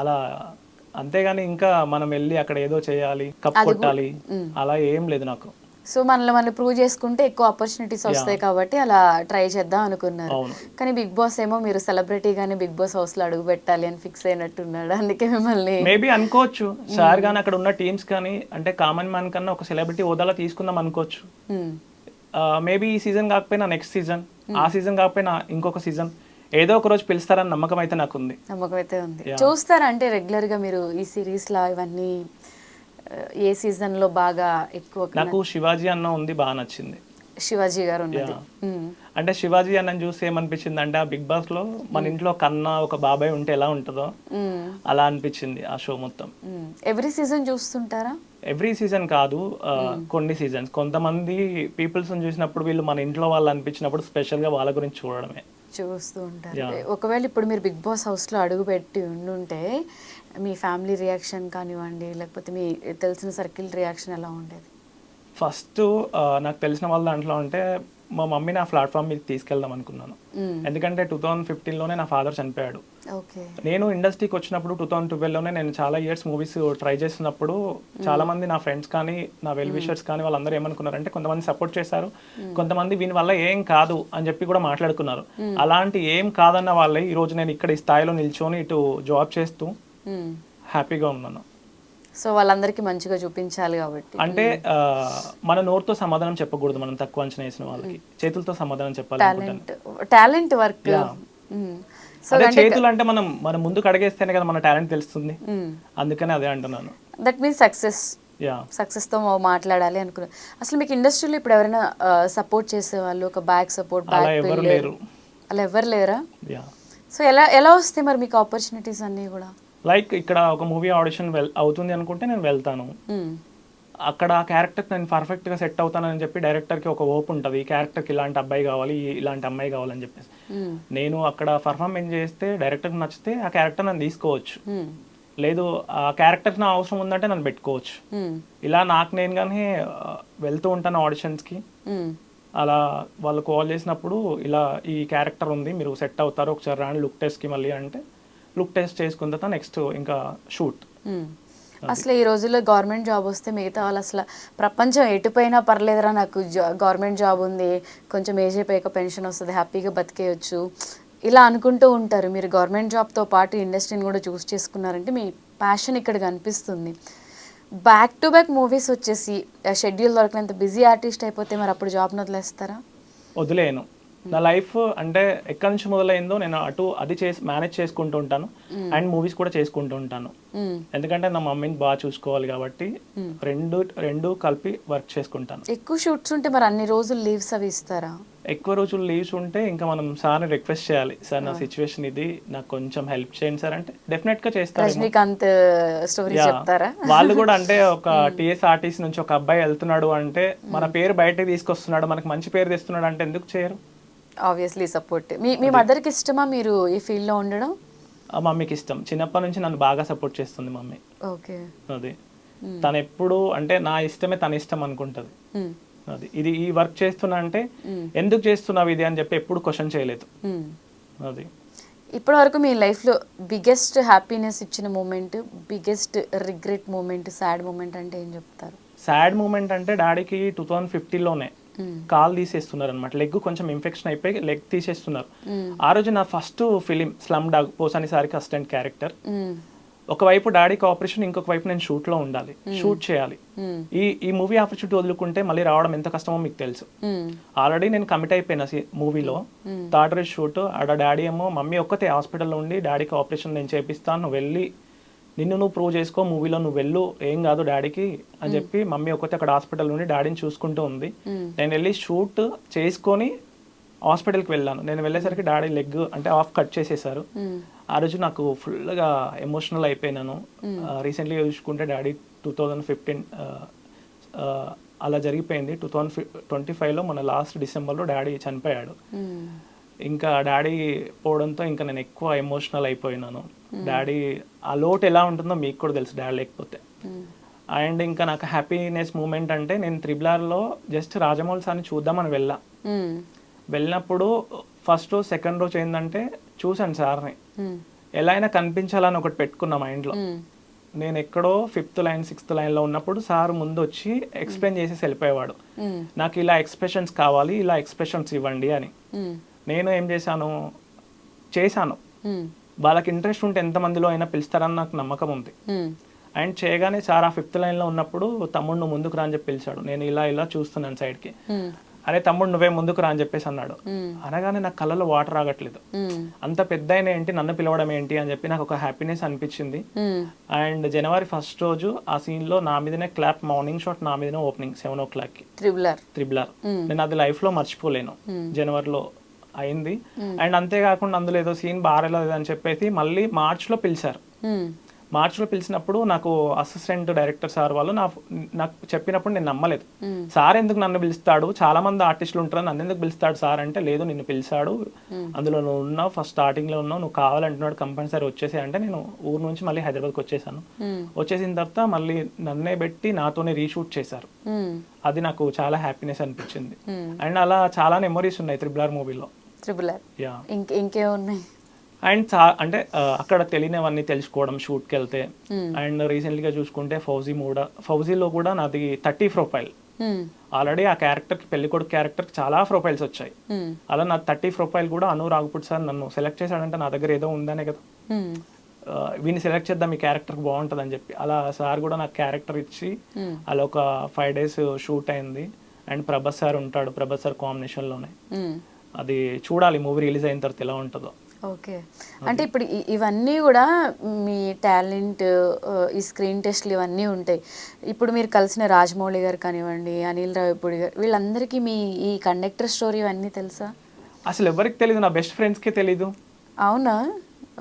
అలా అంతేగాని ఇంకా మనం వెళ్ళి అక్కడ ఏదో చేయాలి, కప్ కొట్టాలి అలా ఏం లేదు నాకు. సో మనల్ని ప్రూవ్ చేసుకుంటే ఎక్కువ ఆపర్చునిటీస్ వస్తాయి కాబట్టి అలా ట్రై చేద్దాం అనుకున్నారు. కానీ బిగ్ బాస్ ఏమో మీరు సెలబ్రిటీగానే బిగ్ బాస్ హౌస్ లో అడుగు పెట్టాలి అని ఫిక్స్ అయినట్టున్నాడు, అందుకే మిమ్మల్ని మేబీ అనుకోవచ్చు సార్ కానీ అక్కడ ఉన్న టీమ్స్ కానీ అంటే కామన్ మ్యాన్ కన్నా ఒక సెలబ్రిటీ హోదాలో తీసుకుందాం అనుకోవచ్చు. మేబీ ఈ సీజన్ కాకపోయినా నెక్స్ట్ సీజన్, ఆ సీజన్ కాకపోయినా ఇంకొక సీజన్ ఏదో ఒక రోజు పిలుస్తారని నమ్మకం అయితే నాకు ఉంది. నమ్మకం అయితే ఉంది. చూస్తారా అంటే రెగ్యులర్ గా మీరు ఈ సిరీస్ లా ఇవన్నీ ఏ సీజన్ లో బాగా ఎక్కువ? నాకు శివాజీ అన్న ఉంది, బాగా నచ్చింది. శివాజీ గారు ఉన్నది అంటే శివాజీ అన్న చూసి ఏమనిపించింది అంటే ఆ బిగ్ బాస్ లో మన ఇంట్లో కన్నా ఒక బాబాయ్ ఉంటే ఎలా ఉంటుందో అలా అనిపించింది ఆ షో మొత్తం. ఎవ్రీ సీజన్ చూస్తుంటారా? ఎవ్రీ సీజన్ కాదు, కొన్ని సీజన్స్. కొంతమంది పీపుల్స్ చూసినప్పుడు వీళ్ళు మన ఇంట్లో వాళ్ళు అనిపించినప్పుడు స్పెషల్ గా వాళ్ళ గురించి చూడడమే చూస్తూ ఉంటారు. ఒకవేళ ఇప్పుడు మీరు బిగ్ బాస్ హౌస్లో అడుగు పెట్టి ఉండుంటే మీ ఫ్యామిలీ రియాక్షన్ కానివ్వండి, లేకపోతే మీ తెలిసిన సర్కిల్ రియాక్షన్ ఎలా ఉండేది? ఫస్ట్ నాకు తెలిసిన వాళ్ళ దాంట్లో అంటే మా మమ్మీ నా ప్లాట్ఫామ్ మీద తీసుకెళ్దాం అనుకున్నాను. ఎందుకంటే 2015లోనే నా ఫాదర్ చనిపోయాడు. నేను ఇండస్ట్రీకి వచ్చినప్పుడు 2012లోనే నేను చాలా ఇయర్స్ మూవీస్ ట్రై చేసినప్పుడు చాలా మంది నా ఫ్రెండ్స్ కానీ నా వెల్ విషర్స్ కానీ వాళ్ళందరూ ఏమనుకున్నారంటే కొంతమంది సపోర్ట్ చేశారు, కొంతమంది వీని వల్ల ఏం కాదు అని చెప్పి కూడా మాట్లాడుకున్నారు. అలాంటి ఏం కాదన్న వాళ్ళే ఈ రోజు నేను ఇక్కడ ఈ స్థాయిలో నిల్చొని ఇటు జాబ్ చేస్తూ హ్యాపీగా ఉన్నాను. సో వాళ్ళందరికీ మంచిగా చూపించాలి కాబట్టి అంటే మన నోరుతో సమాధానం చెప్పకూడదు, మనం తక్కువ అంచనా వేసిన వాళ్ళకి చేతులతో సమాధానం చెప్పాలి. Talent work. చేతులు అంటే మనం ముందుకు అడిగేస్తేనే కదా మన టాలెంట్ తెలుస్తుంది, అందుకనే అదే అంటున్నాను. దట్ మీన్స్ సక్సెస్ తో మాట్లాడాలి అనుకున్నాను. అసలు మీకు ఇండస్ట్రీలో ఇప్పుడు ఎవరైనా సపోర్ట్ చేసేవాళ్ళు, ఒక బ్యాక్ సపోర్ట్ అలా ఎవరు లేరా? సో ఎలా వస్తాయి మరి మీకు ఆపర్చునిటీస్ అన్ని కూడా? లైక్ ఇక్కడ ఒక మూవీ ఆడిషన్ అవుతుంది అనుకుంటే నేను వెళ్తాను, అక్కడ ఆ క్యారెక్టర్ నేను పర్ఫెక్ట్ గా సెట్ అవుతానని చెప్పి డైరెక్టర్ కి ఒక హోప్ ఉంటుంది, ఈ క్యారెక్టర్ కి ఇలాంటి అబ్బాయి కావాలి, ఇలాంటి అమ్మాయి కావాలని చెప్పేసి నేను అక్కడ పర్ఫార్మెన్స్ చేస్తే డైరెక్టర్ నచ్చితే ఆ క్యారెక్టర్ నన్ను తీసుకోవచ్చు, లేదు ఆ క్యారెక్టర్ నా అవసరం ఉందంటే నన్ను పెట్టుకోవచ్చు. ఇలా నాకు నేను కానీ వెళ్తూ ఉంటాను ఆడిషన్స్ కి. అలా వాళ్ళు కాల్ చేసినప్పుడు ఇలా ఈ క్యారెక్టర్ ఉంది మీరు సెట్ అవుతారు ఒకసారి రాని లుక్ టెస్ట్ కి మళ్ళీ అంటే లుక్ టెస్ట్ చేసుకున్న తర్వాత నెక్స్ట్ ఇంకా షూట్. అసలు ఈ రోజుల్లో గవర్నమెంట్ జాబ్ వస్తే మిగతా వాళ్ళు అసలు ప్రపంచం ఎటుపోయినా పర్లేదురా, నాకు గవర్నమెంట్ జాబ్ ఉంది, కొంచెం ఏజ్ అయిపోయాక పెన్షన్ వస్తుంది, హ్యాపీగా బతికేయచ్చు ఇలా అనుకుంటూ ఉంటారు. మీరు గవర్నమెంట్ జాబ్తో పాటు ఇండస్ట్రీని కూడా చూస్ చేసుకున్నారంటే మీ ప్యాషన్ ఇక్కడ కనిపిస్తుంది. బ్యాక్ టు బ్యాక్ మూవీస్ వచ్చేసి షెడ్యూల్ దొరకనంత బిజీ ఆర్టిస్ట్ అయిపోతే మరి అప్పుడు జాబ్ని వదిలేస్తారా? వదిలేను. నా లైఫ్ అంటే ఎక్కడి నుంచి మొదలైందో నేను అది మేనేజ్ చేసుకుంటూ ఉంటాను అండ్ మూవీస్ కూడా చేసుకుంటూ ఉంటాను. ఎందుకంటే నా మమ్మీని బాగా చూసుకోవాలి కాబట్టి రెండు కలిపి వర్క్ చేసుకుంటాను. ఎక్కువ షూట్స్ ఉంటే మరి అన్ని రోజులు లీవ్స్ అవి ఇస్తారా? ఎక్కువ రోజులు లీవ్స్ ఉంటే ఇంకా మనం సార్ని రిక్వెస్ట్ చేయాలి, సార్ నా సిచ్యువేషన్ ఇది, నాకు కొంచెం హెల్ప్ చేయండి సార్ అంటే డెఫినెట్ గా చేస్తారు. రజనీకాంత్ స్టోరీ చెప్తారా? వాళ్ళు కూడా అంటే ఒక టీఎస్ఆర్టీసీ నుంచి ఒక అబ్బాయి వెళ్తున్నాడు అంటే మన పేరు బయటకు తీసుకొస్తున్నాడు, మనకు మంచి పేరు తెస్తున్నాడు అంటే ఎందుకు చేయరు? Obviously support. మీ మదర్కి ఇష్టమా మీరు ఈ ఫీల్డ్ లో ఉండడం? మమ్మీకి ఇష్టం, చిన్నప్పటి నుంచి నన్ను బాగా సపోర్ట్ చేస్తుంది మమ్మీ. ఓకే. అది తను ఎప్పుడు అంటే నా ఇష్టమే తన ఇష్టం అనుకుంటది. అది ఇది ఈ వర్క్ చేస్తున్నా అంటే ఎందుకు చేస్తున్నావు ఇది అని చెప్పి ఎప్పుడు క్వశ్చన్ చేయలేదు. అది ఇప్పటి వరకు మీ లైఫ్ లో బిగ్గెస్ట్ హ్యాపీనెస్ ఇచ్చిన moment, biggest regret moment, sad moment అంటే ఏం చెప్తారు? సాడ్ మూమెంట్ అంటే డాడీకి 2015లోనే కాల్ తీసేస్తున్నారు అనమాట, లెగ్ కొంచెం ఇన్ఫెక్షన్ అయిపోయి లెగ్ తీసేస్తున్నారు. ఆ రోజు నా first film Slumdog, Posani సారికి అసిస్టెంట్ క్యారెక్టర్. ఒకవైపు డాడీకి ఆపరేషన్, ఇంకొక వైపు నేను షూట్ లో ఉండాలి, షూట్ చేయాలి. ఈ మూవీ ఆపర్చునిటీ వదులుకుంటే మళ్ళీ రావడం ఎంత కష్టమో మీకు తెలుసు. ఆల్రెడీ నేను కమిట్ అయిపోయిన మూవీలో థర్డ్ రేజ్ షూట్. ఆడ డాడీ ఏమో మమ్మీ ఒక్కతే హాస్పిటల్లో ఉండి డాడీకి ఆపరేషన్ నేను చేపిస్తాను, నువ్వు వెళ్ళి నువ్వు ప్రూవ్ చేసుకో, మూవీలో నువ్వు వెళ్ళు, ఏం కాదు డాడీకి అని చెప్పి మమ్మీ ఒక్కతే అక్కడ హాస్పిటల్ నుండి డాడీని చూసుకుంటూ ఉంది. నేను వెళ్ళి షూట్ చేసుకొని హాస్పిటల్కి వెళ్ళాను. నేను వెళ్ళేసరికి డాడీ లెగ్ అంటే ఆఫ్ కట్ చేసేసారు. ఆ రోజు నాకు ఫుల్గా ఎమోషనల్ అయిపోయినాను. రీసెంట్లీగా చూసుకుంటే డాడీ 2015 అలా జరిగిపోయింది. 2025లో మన లాస్ట్ డిసెంబర్లో డాడీ చనిపోయాడు. ఇంకా డాడీ పోవడంతో ఇంకా నేను ఎక్కువ ఎమోషనల్ అయిపోయినాను. డాడీ ఆ లోటు ఎలా ఉంటుందో మీకు కూడా తెలుసు డాడీ లేకపోతే. అండ్ ఇంకా నాకు హ్యాపీనెస్ మూమెంట్ అంటే నేను త్రిబులార్లో జస్ట్ రాజమౌళి సార్ని చూద్దామని వెళ్ళినప్పుడు ఫస్ట్ రోజు సెకండ్ రోజు ఏంటంటే చూశాను సార్ని, ఎలా అయినా కనిపించాలని ఒకటి పెట్టుకున్నా మైండ్లో. నేను ఎక్కడో 5th లైన్ 6th లైన్లో ఉన్నప్పుడు సార్ ముందు వచ్చి ఎక్స్ప్లెయిన్ చేసేసి వెళ్ళిపోయేవాడు, నాకు ఇలా ఎక్స్ప్రెషన్స్ కావాలి, ఇలా ఎక్స్ప్రెషన్స్ ఇవ్వండి అని. నేను ఏం చేశాను, వాళ్ళకి ఇంట్రెస్ట్ ఉంటే ఎంతమందిలో అయినా పిలుస్తారని నాకు నమ్మకం ఉంది. అండ్ చేయగానే సార్ ఆ 5th లైన్లో ఉన్నప్పుడు తమ్ముడు నువ్వు ముందుకు రా అని చెప్పి పిలిచాడు. నేను ఇలా చూస్తున్నాను సైడ్కి, అరే తమ్ముడు నువ్వే ముందుకు రా అని చెప్పేసి అన్నాడు. అనగానే నాకు కళ్ళలో వాటర్ రాగట్లేదు, అంత పెద్ద అయినా ఏంటి నన్ను పిలవడం ఏంటి అని చెప్పి నాకు ఒక హ్యాపీనెస్ అనిపించింది. అండ్ జనవరి 1st రోజు ఆ సీన్ లో నా మీదనే క్లాప్, మార్నింగ్ షాట్ నా మీదనే ఓపెనింగ్ 7 o'clock కి త్రిబులార్. నేను అది లైఫ్ లో మర్చిపోలేను, జనవరిలో అయింది. అండ్ అంతేకాకుండా అందులో ఏదో సీన్ బాగాలేదు అని చెప్పేసి మళ్ళీ మార్చ్లో పిలిచారు. మార్చ్లో పిలిచినప్పుడు నాకు అసిస్టెంట్ డైరెక్టర్ సార్ వాళ్ళు నాకు చెప్పినప్పుడు నేను నమ్మలేదు. సార్ ఎందుకు నన్ను పిలుస్తాడు, చాలా మంది ఆర్టిస్టులు ఉంటారు, నన్ను ఎందుకు పిలుస్తాడు సార్ అంటే, లేదు నిన్ను పిలిచాడు, అందులో నువ్వు ఉన్నావు, ఫస్ట్ స్టార్టింగ్లో ఉన్నావు, నువ్వు కావాలంటున్నాడు, కంపల్సరీ వచ్చేసి అంటే నేను ఊరు నుంచి మళ్ళీ హైదరాబాద్కి వచ్చేసాను. వచ్చేసిన తర్వాత మళ్ళీ నన్నే పెట్టి నాతోనే రీషూట్ చేశారు. అది నాకు చాలా హ్యాపీనెస్ అనిపించింది. అండ్ అలా చాలా మెమరీస్ ఉన్నాయి త్రిబులార్ మూవీలో. ఇంకేమున్నాయి? అండ్ అంటే అక్కడ తెలియనివన్నీ తెలుసుకోవడం షూట్కి వెళ్తే. అండ్ రీసెంట్గా చూసుకుంటే ఫౌజీలో కూడా నాది 30 ప్రొఫైల్. ఆల్రెడీ ఆ క్యారెక్టర్కి, పెళ్లికొడుకు క్యారెక్టర్కి చాలా ప్రొఫైల్స్ వచ్చాయి. అలా నా 30 ప్రొఫైల్ కూడా అను రాఘపూడి సార్ నన్ను సెలెక్ట్ చేశాడంటే నా దగ్గర ఏదో ఉందనే కదా, వీని సెలెక్ట్ చేద్దాం ఈ క్యారెక్టర్కి బాగుంటుంది అని చెప్పి. అలా సార్ కూడా నాకు క్యారెక్టర్ ఇచ్చి అలా ఒక 5 days షూట్ అయింది. అండ్ ప్రభాస్ సార్ ఉంటాడు, ప్రభాస్ సార్ కాంబినేషన్లోనే. అది చూడాలి మూవీ రిలీజ్ అయిన తర్వాత ఎలా ఉంటుందో. ఓకే, అంటే ఇప్పుడు ఇవన్నీ కూడా మీ టాలెంట్, ఈ స్క్రీన్ టెస్ట్లు ఇవన్నీ ఉంటాయి. ఇప్పుడు మీరు కలిసిన రాజమౌళి గారు కానివ్వండి, అనిల్ రావిపూడి గారు, వీళ్ళందరికీ మీ ఈ కండక్టర్ స్టోరీ ఇవన్నీ తెలుసా? అసలు ఎవరికి తెలియదు, నా బెస్ట్ ఫ్రెండ్స్కే తెలీదు. అవునా?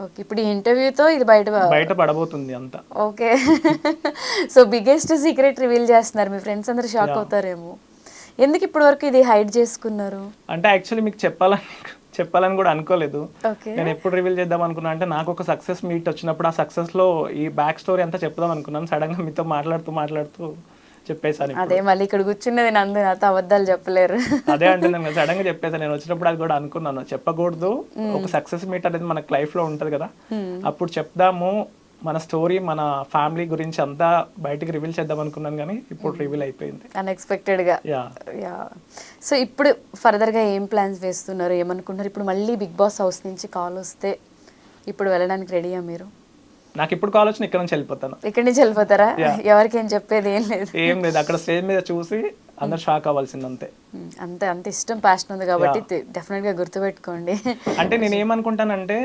ఓకే, ఇప్పుడు ఈ ఇంటర్వ్యూతో ఇది బయట పడబోతుంది అంతా. Okay, so biggest secret reveal చేస్తున్నారు, మీ ఫ్రెండ్స్ అందరూ షాక్ అవుతారేమో. ఎందుకు ఇప్పటి వరకు ఇది హైడ్ చేసుకున్నారు? అంటే యాక్చువల్లీ మీకు చెప్పాలని కూడా అనుకోలేదు. నేను ఎప్పుడు రివీల్ చేద్దాం అనుకున్నా అంటే, నాకు ఒక సక్సెస్ మీట్ వచ్చినప్పుడు ఆ సక్సెస్ లో ఈ బ్యాక్ స్టోరీ అంతా చెప్దాం అనుకున్నాను. సడన్ గా మీతో మాట్లాడుతూ చెప్పేసాను. అదే మళ్ళీ ఇక్కడ కూర్చున్నది నందు, నాతో అబద్ధాలు చెప్పలేరు. అదే అంటే నేను సడన్ గా చెప్పేసాను. నేను వచ్చినప్పుడు అది కూడా అనుకున్నాను, చెప్పకూడదు, ఒక సక్సెస్ మీట్ అనేది మనకు లైఫ్ లో ఉంటది కదా, అప్పుడు చెప్దాము మన స్టోరీ, మన ఫ్యామిలీ గురించి అంతా బయటికి రివీల్ చేద్దాం అనుకున్నాను, కానీ ఇప్పుడు రివీల్ అయిపోయింది అన్ఎక్స్పెక్టెడ్ గా. సో ఇప్పుడు ఫర్దర్ గా ఏం ప్లాన్స్ వేస్తున్నారు, ఏమనుకుంటున్నారు? ఇప్పుడు మళ్ళీ బిగ్ బాస్ హౌస్ నుంచి కాల్ వస్తే ఇప్పుడు వెళ్ళడానికి రెడీయా మీరు? నాకు ఇప్పుడు కాల్ వచ్చిన ఇక్కడ నుంచి వెళ్ళిపోతాను. ఇక్కడ నుంచి వెళ్ళిపోతారా? ఎవరికి ఏం చెప్పేది ఏం లేదు, అక్కడ స్టేజ్ మీద చూసి అందరు షాక్ అవ్వాల్సింది అంతే. అంత ఇష్టం, ప్యాషన్ ఉంది కాబట్టి డెఫినెట్ గా గుర్తుపెట్టుకోండి. అంటే నేను ఏమనుకుంటానంటే,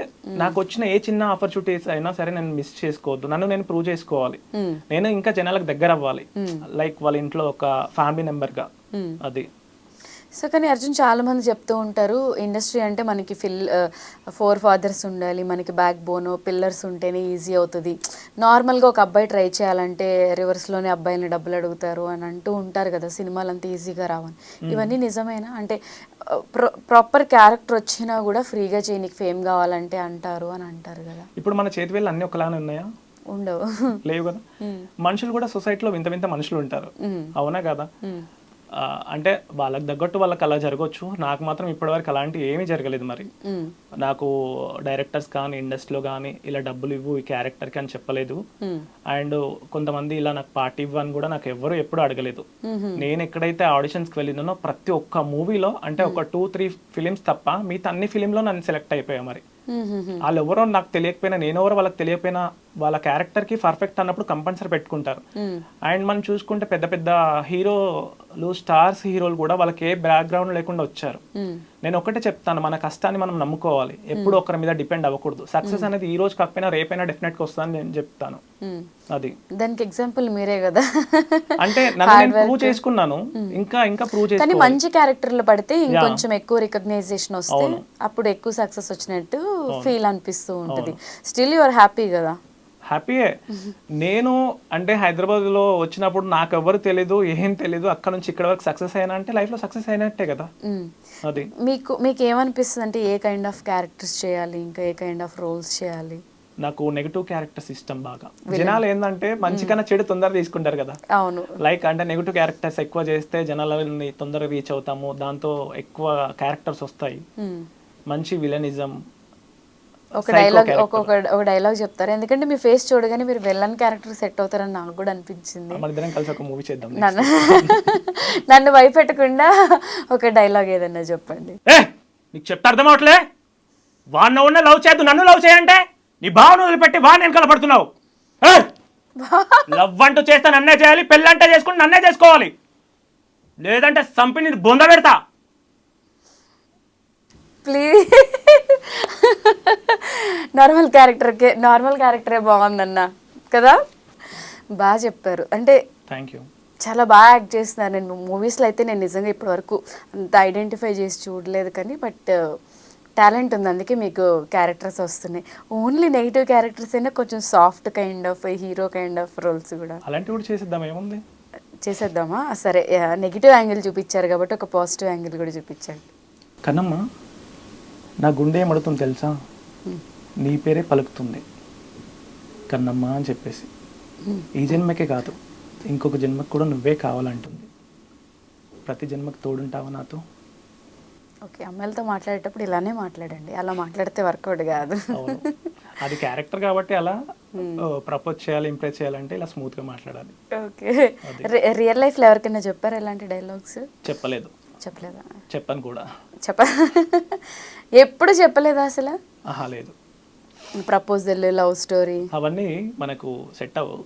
నాకు వచ్చిన ఏ చిన్న ఆపర్చునిటీస్ అయినా సరే నేను మిస్ చేసుకోవద్దు, నన్ను నేను ప్రూవ్ చేసుకోవాలి, నేను ఇంకా జనాలకు దగ్గర అవ్వాలి, లైక్ వాళ్ళ ఇంట్లో ఒక ఫ్యామిలీ మెంబర్ గా. అది సో కానీ అర్జున్, చాలా మంది చెప్తూ ఉంటారు, ఇండస్ట్రీ అంటే మనకి 4 fathers ఉండాలి, మనకి బ్యాక్ బోన్, పిల్లర్స్ ఉంటేనే ఈజీ అవుతుంది. నార్మల్గా ఒక అబ్బాయి ట్రై చేయాలంటే రివర్స్లోనే అబ్బాయిని డబ్బులు అడుగుతారు అని అంటూ ఉంటారు కదా, సినిమాలు అంత ఈజీగా రావని. ఇవన్నీ నిజమేనా? అంటే ప్రాపర్ క్యారెక్టర్ వచ్చినా కూడా ఫ్రీగా చేయి, నీకు ఫేమ్ కావాలంటే అంటారు అని అంటారు కదా. ఇప్పుడు మన చేతి వేళ్ళు అన్ని ఒకలానే ఉన్నాయా? ఉండవు, లేవు కదా. మనుషులు కూడా సొసైటీలో వింత వింత మనుషులు ఉంటారు, అవునా కదా. అంటే వాళ్ళకి తగ్గట్టు వాళ్ళకి అలా జరగవచ్చు, నాకు మాత్రం ఇప్పటివరకు అలాంటి ఏమీ జరగలేదు. మరి నాకు డైరెక్టర్స్ కానీ ఇండస్ట్రీలో కానీ ఇలా డబ్బులు ఇవ్వు ఈ క్యారెక్టర్కి అని చెప్పలేదు. అండ్ కొంతమంది ఇలా నాకు పార్టీ ఇవ్వని కూడా నాకు ఎవరు ఎప్పుడు అడగలేదు. నేను ఎక్కడైతే ఆడిషన్స్కి వెళ్ళినానో ప్రతి ఒక్క మూవీలో, అంటే ఒక 2-3 ఫిలిమ్స్ తప్ప మిగతా అన్ని ఫిలింలో నన్ను సెలెక్ట్ అయిపోయా. మరి వాళ్ళు ఎవరో నాకు తెలియకపోయినా, నేను ఎవరో వాళ్ళకి తెలియకపోయినా, వాళ్ళ క్యారెక్టర్ కి పర్ఫెక్ట్ అన్నప్పుడు కంపల్సరీ పెట్టుకుంటారు. అండ్ మనం చూసుకుంటే పెద్ద పెద్ద హీరోలు, స్టార్స్ హీరోలు కూడా వాళ్ళకి ఏ బ్యాక్గ్రౌండ్ లేకుండా వచ్చారు. నేను ఒకటే చెప్తాను, మన కష్టాన్ని మనం నమ్ముకోవాలి, ఎప్పుడు ఒకరి మీద డిపెండ్ అవ్వకూడదు. సక్సెస్ అనేది ఈ రోజు కాకపోయినా రేపైనా డెఫినెట్ గా వస్తుందని నేను చెప్తాను. అది దానికి ఎగ్జాంపుల్ మీరే కదా. అంటే నేను ప్రూవ్ చేసుకున్నాను, ఇంకా ప్రూవ్ చేసుకున్నాను. కానీ మంచి క్యారెక్టర్లు పడితే ఇంకొంచెం ఎక్కువ రికగ్నైజేషన్ వస్తే అప్పుడు ఎక్కువ సక్సెస్ వచ్చినట్టు ఫీల్ అనిపిస్తూ ఉంటుంది. స్టిల్ యు ఆర్ హ్యాపీ కదా? హ్యాపీయే. నేను అంటే హైదరాబాద్ లో వచ్చినప్పుడు నాకు ఎవరు తెలీదు, ఏం తెలీదు, అక్కడ నుంచి ఇక్కడ వరకు సక్సెస్ అయినా అంటే లైఫ్ లో సక్సెస్ అయినట్టే కదా. అది మీకు ఏమనిపిస్తుంది అంటే, ఏ కైండ్ ఆఫ్ క్యారెక్టర్స్ చేయాలి, ఇంకా ఏ కైండ్ ఆఫ్ రోల్స్ చేయాలి? నాకు నెగటివ్ క్యారెక్టర్స్ ఇష్టం బాగా. జనాలు ఏంటంటే మంచి కన్నా చెడు తొందరగా తీసుకుంటారు కదా. అవును. లైక్ అంటే నెగటివ్ క్యారెక్టర్స్ ఎక్కువ చేస్తే జనాలని తొందరగా రీచ్ అవుతాము, దాంతో ఎక్కువ క్యారెక్టర్స్ వస్తాయి. మంచి విలనిజం ఒక డైలాగ్ చెప్తారు, ఎందుకంటే మీ ఫేస్ చూడగానే మీరు విలన్ క్యారెక్టర్ సెట్ అవుతారని నాకు కూడా అనిపించింది. మన ఇద్దరం కలిసి ఒక మూవీ చేద్దాం. నన్ను భయపెట్టకుండా ఒక డైలాగ్ ఏదన్నా చెప్పండి. నీకు చెప్తే అర్థం అవట్లే. వాడిని ఉన్న లవ్ చేయద్దు, నన్ను లవ్ చేయంటే నీ భావన వదిలిపెట్టి వాడిని వెనకాల పడుతున్నావు. లవ్ అంటూ చేస్తే నన్నే చేయాలి, పెళ్ళంటే చేసుకుని నన్నే చేసుకోవాలి, లేదంటే సంపి నేను బొంద పెడతా. ప్లీజ్ నార్మల్ క్యారెక్టరే బాగుందన్న కదా, బాగా చెప్పారు. అంటే థ్యాంక్ యూ. చాలా బాగా యాక్ట్ చేస్తున్నారు. నేను మూవీస్లో అయితే నేను నిజంగా ఇప్పటి వరకు అంత ఐడెంటిఫై చేసి చూడలేదు, కానీ బట్ టాలెంట్ ఉంది, అందుకే మీకు క్యారెక్టర్స్ వస్తున్నాయి. ఓన్లీ నెగిటివ్ క్యారెక్టర్స్ అయినా కొంచెం soft kind of hero kind of roles కూడా అలాంటివి కూడా చేసేద్దాం, ఏముంది చేసేద్దామా? సరే, నెగిటివ్ యాంగిల్ చూపించారు కాబట్టి ఒక పాజిటివ్ యాంగిల్ కూడా చూపించండి. కన్నమ్మ, నా గుండె ఏమడుతుంది తెలుసా? నీ పేరే పలుకుతుంది కన్నమ్మ అని చెప్పేసి. ఈ జన్మకే కాదు, ఇంకొక జన్మకు కూడా నువ్వే కావాలంటుంది. ప్రతి జన్మకు తోడుంటావా నాతో? ఓకే, అమ్మాయిలతో మాట్లాడేటప్పుడు ఇలానే మాట్లాడండి, అలా మాట్లాడితే వర్కౌట్ కాదు. అది క్యారెక్టర్ కాబట్టి అలా ప్రపోజ్ చేయాలి, ఇంప్రెస్ చేయాలంటే ఇలా స్మూత్ గా మాట్లాడాలి. ఓకే, రియల్ లైఫ్ లో ఎవరికైనా చెప్పారా ఇలాంటి డైలాగ్స్? చెప్పలేదా? చెప్పను కూడా. ఎప్పుడు చెప్పలేదా అసలు? లేదు. ప్రపోజల్, లవ్ స్టోరీ అవన్నీ మనకు సెట్ అవ్వవు.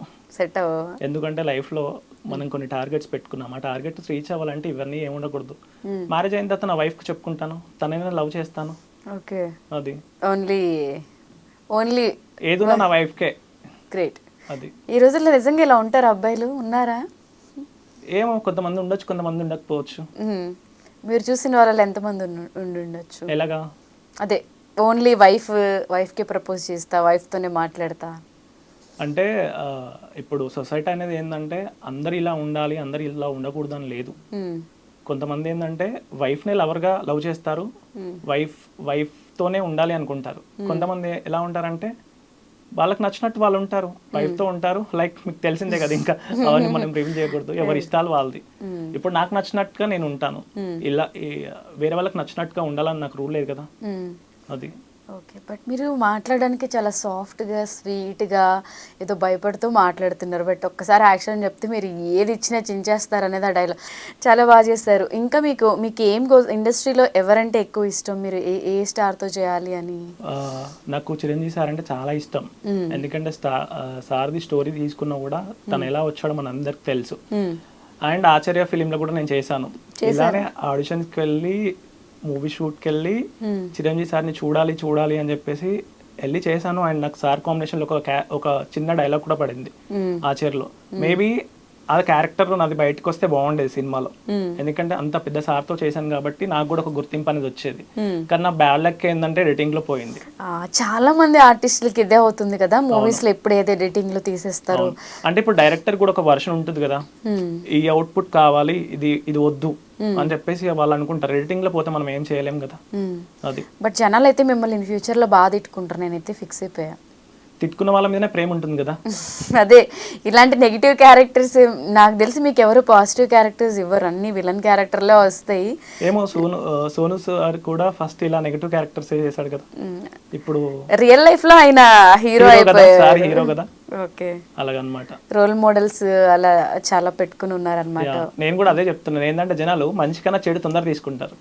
ఎందుకంటే లైఫ్ లో మనం కొన్ని టార్గెట్స్ పెట్టుకున్నాం, ఆ టార్గెట్స్ రీచ్ అవ్వాలంటే ఇవన్నీ ఏముండకూడదు. మ్యారేజ్ అయిన తర్వాత నా వైఫ్ కి చెప్పుకుంటాను, తనైనా లవ్ చేస్తాను. ఓకే, అది ఓన్లీ ఏదో నా వైఫ్ కే. గ్రేట్. అది ఈ రోజుల్లో నిజంగా ఇలా ఉంటారు అబ్బాయిలు? ఉన్నారా? ఏమో, కొంతమంది ఉండొచ్చు, కొంతమంది ఉండకపోవచ్చు. మీరు చూసిన వాళ్ళు ఎంతమంది ఉండొచ్చు? ఎలాగా? అదే ఓన్లీ వైఫ్ కి ప్రపోజ్ చేస్తా, వైఫ్ తోనే మాట్లాడతా అంటే ఇప్పుడు సొసైటీ అనేది ఏంటంటే అందరు ఇలా ఉండాలి, అందరు ఇలా ఉండకూడదు అని లేదు. కొంతమంది ఏంటంటే వైఫ్నే లవర్గా లవ్ చేస్తారు, వైఫ్ తోనే ఉండాలి అనుకుంటారు. కొంతమంది ఎలా ఉంటారంటే వాళ్ళకి నచ్చినట్టు వాళ్ళు ఉంటారు, వైఫ్ తో ఉంటారు. లైక్ మీకు తెలిసిందే కదా, ఇంకా అవన్నీ మనం రివీల్ చేయకూడదు, ఎవరి ఇష్టాలు వాళ్ళది. ఇప్పుడు నాకు నచ్చినట్టుగా నేను ఉంటాను, ఇలా వేరే వాళ్ళకి నచ్చినట్టుగా ఉండాలని నాకు రూల్ లేదు కదా. అది ఓకే, బట్ మీరు మాట్లాడడానికి చాలా సాఫ్ట్గా స్వీట్గా ఏదో భయపడుతూ మాట్లాడుతున్నారు, బట్ ఒక్కసారి యాక్షన్ చెప్తే మీరు ఏది ఇచ్చినా చించేస్తారు అనేది ఆ డైలాగ్ చాలా బాగా చేస్తారు. ఇంకా మీకు ఏం ఇండస్ట్రీలో ఎవరంటే ఎక్కువ ఇష్టం? మీరు ఏ స్టార్తో చేయాలి అని? నాకు చిరంజీవి సార్ అంటే చాలా ఇష్టం. ఎందుకంటే సార్ది స్టోరీ తీసుకున్నా కూడా తను ఎలా వచ్చాడో మన అందరికి తెలుసు. అండ్ ఆచార్య ఫిలింలో కూడా నేను చేశాను. ఇలానే ఆడిషన్స్కి వెళ్ళి, మూవీ షూట్కి వెళ్ళి చిరంజీవి సార్ని చూడాలి అని చెప్పేసి వెళ్ళి చేశాను. అండ్ నాకు సార్ కాంబినేషన్లో ఒక చిన్న డైలాగ్ కూడా పడింది ఆచార్యలో. మేబీ ఆ క్యారెక్టర్ నాది బయటకు వస్తే బాగుండేది సినిమాలో, ఎందుకంటే అంత పెద్ద సార్తో చేశాను కాబట్టి నాకు కూడా ఒక గుర్తింపు అనేది వచ్చేది. కానీ నా బ్యాడ్ లక్ ఏంటంటే ఎడిటింగ్ లో పోయింది. చాలా మంది ఆర్టిస్టులకి ఇదే అవుతుంది కదా, మూవీస్ లో ఎప్పుడైతే ఎడిటింగ్ లో తీసేస్తారు. అంటే ఇప్పుడు డైరెక్టర్ కూడా ఒక వర్షన్ ఉంటుంది కదా, ఈ అవుట్పుట్ కావాలి, ఇది వద్దు అని చెప్పేసి వాళ్ళు అనుకుంటారు. ఎడిటింగ్ లో పోతే మనం ఏం చేయలేం కదా. అది బట్ జనాలు అయితే మిమ్మల్ని ఇన్ ఫ్యూచర్ లో బాగా తిట్టుకుంటారు, నేనైతే ఫిక్స్ అయిపోయా. తిట్టుకున్న వాళ్ళ మీదనే ప్రేమ ఉంటుంది కదా. అదే, ఇలాంటి నెగిటివ్ క్యారెక్టర్స్ నాకు తెలిసి మీకు ఎవరు పాజిటివ్ క్యారెక్టర్స్ ఇవ్వరు, అన్ని విలన్ క్యారెక్టర్లే వస్తాయి. ఏమో సోను సార్ కూడా ఫస్ట్ ఇలా నెగిటివ్ క్యారెక్టర్స్ చేశాడు కదా. ఇప్పుడు రియల్ లైఫ్ లో ఆయన హీరో అయిపోయారు, హీరో కదా. ఓకే, అలాగనమాట. రోల్ మోడల్స్ అలా చాలా పెట్టుకుని ఉన్నారనమాట. నేను కూడా అదే చెప్తున్నాను, ఏంటంటే జనాలు మంచి కన్నా చెడు తొందర తీసుకుంటారు.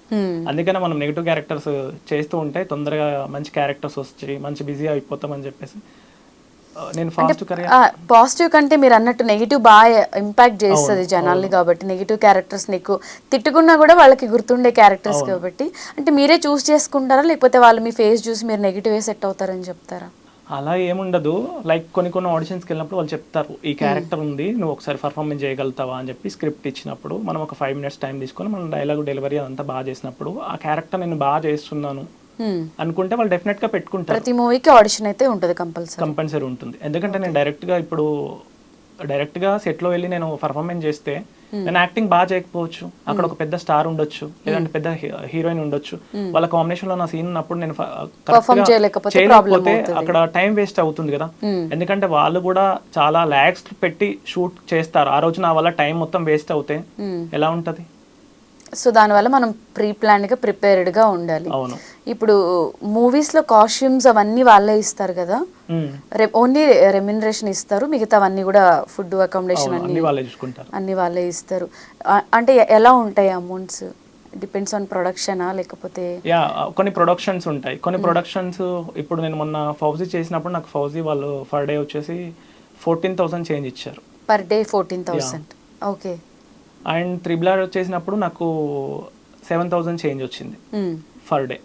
అందుకనే మనం నెగిటివ్ క్యారెక్టర్స్ చేస్తూ ఉంటే తొందరగా మంచి క్యారెక్టర్స్ వచ్చి మంచి బిజీ అయిపోతామని చెప్పేసి నేను పాజిటివ్ కంటే మీరు అన్నట్టు నెగిటివ్ బాగా ఇంపాక్ట్ చేస్తుంది జనాల్ని, కాబట్టి నెగిటివ్ క్యారెక్టర్స్ నీకు తిట్టుకున్నా కూడా వాళ్ళకి గుర్తుండే క్యారెక్టర్స్ కాబట్టి. అంటే మీరే చూస్ చేసుకుంటారా, లేకపోతే వాళ్ళు మీ ఫేస్ చూసి మీరు నెగిటివ్ సెట్ అవుతారని చెప్తారా? అలా ఏముండదు. లైక్ కొన్ని ఆడిషన్స్కి వెళ్ళినప్పుడు వాళ్ళు చెప్తారు, ఈ క్యారెక్టర్ ఉంది, నువ్వు ఒకసారి పర్ఫార్మెన్స్ చేయగలుగుతావా అని చెప్పి స్క్రిప్ట్ ఇచ్చినప్పుడు మనం ఒక 5 minutes టైం తీసుకొని మనం డైలాగ్ డెలివరీ అదంతా బాగా చేసినప్పుడు ఆ క్యారెక్టర్ నేను బాగా చేస్తున్నాను అనుకుంటే వాళ్ళు డెఫినెట్ గా పెట్టుకుంటారు. ప్రతి మూవీకి ఆడిషన్ అయితే ఉంటుంది, కంపల్సరీ ఉంటుంది. ఎందుకంటే నేను డైరెక్ట్ గా ఇప్పుడు డైరెక్ట్ గా సెట్ లో వెళ్ళి నేను పర్ఫార్మెన్స్ చేస్తే నేను యాక్టింగ్ బాగా చేయకపోవచ్చు, అక్కడ ఒక పెద్ద స్టార్ ఉండొచ్చు, లేదంటే పెద్ద హీరోయిన్ ఉండొచ్చు, వాళ్ళ కాంబినేషన్ లో నా సీన్ ఉన్నప్పుడు నేను చేయలేకపోతే అక్కడ టైం వేస్ట్ అవుతుంది కదా. ఎందుకంటే వాళ్ళు కూడా చాలా ల్యాక్స్ పెట్టి షూట్ చేస్తారు, ఆ రోజు నా వల్ల టైం మొత్తం వేస్ట్ అవుతే ఎలా ఉంటది. సో దానివల్ల మనం ప్రీప్లాన్డ్గా ప్రిపేర్డ్గా ఉండాలి. అవును. ఇప్పుడు మూవీస్లో కాస్ట్యూమ్స్ అవన్నీ వాళ్ళే ఇస్తారు కదా, ఓన్లీ రెమ్యునరేషన్ ఇస్తారు, మిగతావన్నీ కూడా ఫుడ్ అకామిడేషన్ అన్ని వాళ్ళే ఇస్తారు. అంటే ఎలా ఉంటాయి అమౌంట్స్? డిపెండ్స్ ఆన్ ప్రొడక్షనా లేకపోతే? కొన్ని ప్రొడక్షన్స్ ఉంటాయి, కొన్ని ప్రొడక్షన్స్ ఇప్పుడు నేను మొన్న ఫౌజీ చేసినప్పుడు నాకు ఫౌజీ వాళ్ళు పర్ డే వచ్చేసి 14,000 చేంజ్ ఇచ్చారు. Per day 14,000. Okay. And triple చేసినప్పుడు నాకు 7,000 చేంజ్ వచ్చింది పర్ డే.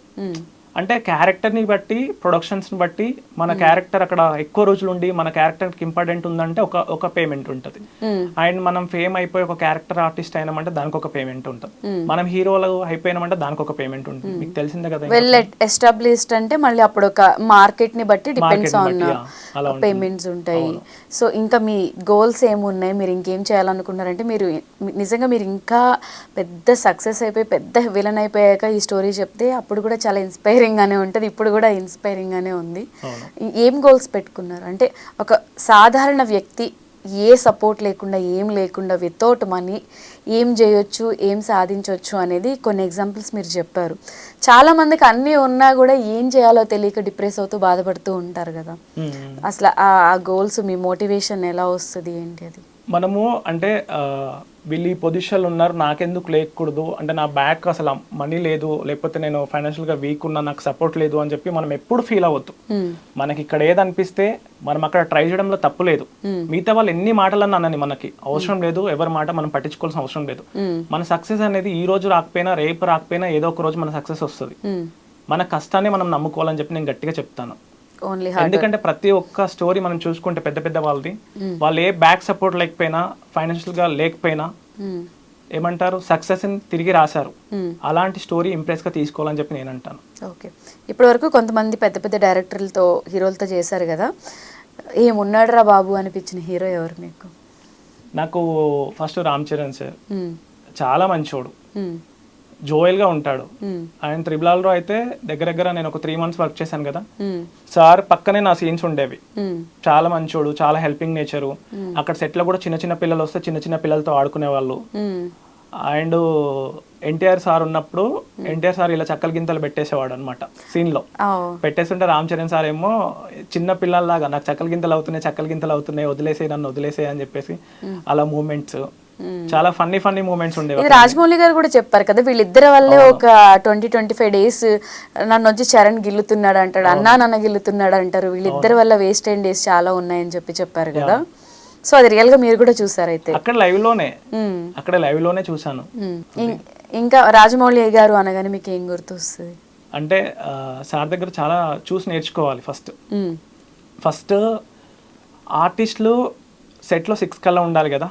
అంటే క్యారెక్టర్ని బట్టి ప్రొడక్షన్స్ని బట్టి మన క్యారెక్టర్ అక్కడ ఎక్కువ రోజులు ఉండి మన క్యారెక్టర్కి ఇంపార్టెంట్ ఉందంటే ఒక పేమెంట్ ఉంటుంది. అండ్ మనం ఫేమ్ అయిపోయి ఒక క్యారెక్టర్ ఆర్టిస్ట్ అయినామంటే దానికి ఒక పేమెంట్ ఉంటుంది. మనం హీరోలు అయిపోయినామంటే దానికి ఒక పేమెంట్ ఉంటుంది. మీకు తెలిసిందే కదా. వెల్ ఎస్టాబ్లిష్డ్ అంటే మళ్ళీ అప్పుడు ఒక మార్కెట్ ని బట్టి డిపెండ్స్ ఆన్ పేమెంట్స్ ఉంటాయి. సో ఇంకా మీ గోల్స్ ఏమున్నాయి, మీరు ఇంకేం చేయాలనుకున్నారంటే మీరు నిజంగా మీరు ఇంకా పెద్ద సక్సెస్ అయిపోయి పెద్ద విలన్ అయిపోయాక ఈ స్టోరీ చెప్తే అప్పుడు కూడా చాలా ఇన్స్పైరింగ్ గానే ఉంటుంది, ఇప్పుడు కూడా ఇన్స్పైరింగ్ గానే ఉంది. ఏం గోల్స్ పెట్టుకున్నారు? అంటే ఒక సాధారణ వ్యక్తి ఏ సపోర్ట్ లేకుండా ఏం లేకుండా వితౌట్ మనీ ఏం చేయొచ్చు, ఏం సాధించవచ్చు అనేది కొన్ని ఎగ్జాంపుల్స్ మీరు చెప్పారు. చాలా మందికి అన్నీ ఉన్నా కూడా ఏం చేయాలో తెలియక డిప్రెస్ అవుతూ బాధపడుతూ ఉంటారు కదా. అసలు ఆ గోల్స్ మీ మోటివేషన్ ఎలా వస్తుంది ఏంటి అది? మనము అంటే వీళ్ళు ఈ పొజిషన్లో ఉన్నారు నాకెందుకు లేకూడదు, అంటే నా బ్యాక్ అసలు మనీ లేదు, లేకపోతే నేను ఫైనాన్షియల్గా వీక్ ఉన్నా నాకు సపోర్ట్ లేదు అని చెప్పి మనం ఎప్పుడు ఫీల్ అవ్వద్దు. మనకి ఇక్కడ ఏదనిపిస్తే మనం అక్కడ ట్రై చేయడంలో తప్పు లేదు. మిగతా వాళ్ళు ఎన్ని మాటలన్నా అనని మనకి అవసరం లేదు, ఎవరి మాట మనం పట్టించుకోవాల్సిన అవసరం లేదు. మన సక్సెస్ అనేది ఈ రోజు రాకపోయినా రేపు రాకపోయినా ఏదో ఒక రోజు మన సక్సెస్ వస్తుంది. మన కష్టాన్ని మనం నమ్ముకోవాలని చెప్పి నేను గట్టిగా చెప్తాను. ఎందుకంటే ప్రతి ఒక్క స్టోరీ మనం చూసుకుంటే పెద్ద పెద్ద వాళ్ళది, వాళ్ళు ఏ బ్యాక్ సపోర్ట్ లేకపోయినా ఫైనాన్షియల్ గా లేకపోయినా ఏమంటారు సక్సెస్ ని తిరిగి రాశారు. అలాంటి స్టోరీ ఇంప్రెస్ గా తీసుకోవాలని చెప్పి నేను అంటాను. ఓకే. ఇప్పటి వరకు కొంతమంది పెద్ద పెద్ద డైరెక్టర్లతో హీరోలతో చేశారు కదా, ఏమున్నాడు రా బాబు అనిపించిన హీరో ఎవరు మీకు? నాకు ఫస్ట్ రామ్ చరణ్ సార్, చాలా మంచోడు, జోయల్ గా ఉంటాడు. ఆయన త్రిబుల్ అయితే దగ్గర నేను ఒక 3 months వర్క్ చేశాను కదా సార్, పక్కనే నా సీన్స్ ఉండేవి. చాలా మంచోడు, చాలా హెల్పింగ్ నేచరు. అక్కడ సెట్ లో కూడా చిన్న చిన్న పిల్లలు వస్తే చిన్న చిన్న పిల్లలతో ఆడుకునే వాళ్ళు. అండ్ ఎన్టీఆర్ సార్ ఉన్నప్పుడు ఎన్టీఆర్ సార్ ఇలా చక్కల గింతలు పెట్టేసేవాడు అనమాట సీన్ లో. పెట్టేస్తుంటే రామ్ చరణ్ సార్ ఏమో చిన్న పిల్లల్లాగా నాకు చక్కల గింతలు అవుతున్నాయి వదిలేసే నన్ను వదిలేసే అని చెప్పేసి అలా మూమెంట్స్ చాలా ఫన్నీ మూమెంట్స్ ఉండేవి. రాజమౌళి గారు కూడా చెప్పారు కదా, వీళ్ళిద్దరి వల్లే ఒక 20-25 days నన్ను వచ్చి చరణ్ గిల్లుతున్నాడు అంటాడు, అన్నా నన్ను గిల్లుతున్నాడు అంటారు, వీళ్ళిద్దరి వల్ల వేస్ట్ అయిన డేస్ చాలా ఉన్నాయని చెప్పారు కదా. సో అది రియల్ గా మీరు కూడా చూసారు అయితే? అక్కడ లైవ్ లోనే చూసాను. ఇంకా రాజమౌళి గారు అనగానే మీకు ఏం గుర్తొస్తుంది? అంటే సార్ దగ్గర చాలా చూసి నేర్చుకోవాలి. ఫస్ట్ ఆర్టిస్టులు సెట్ లో 6 కల్లా ఉండాలి కదా.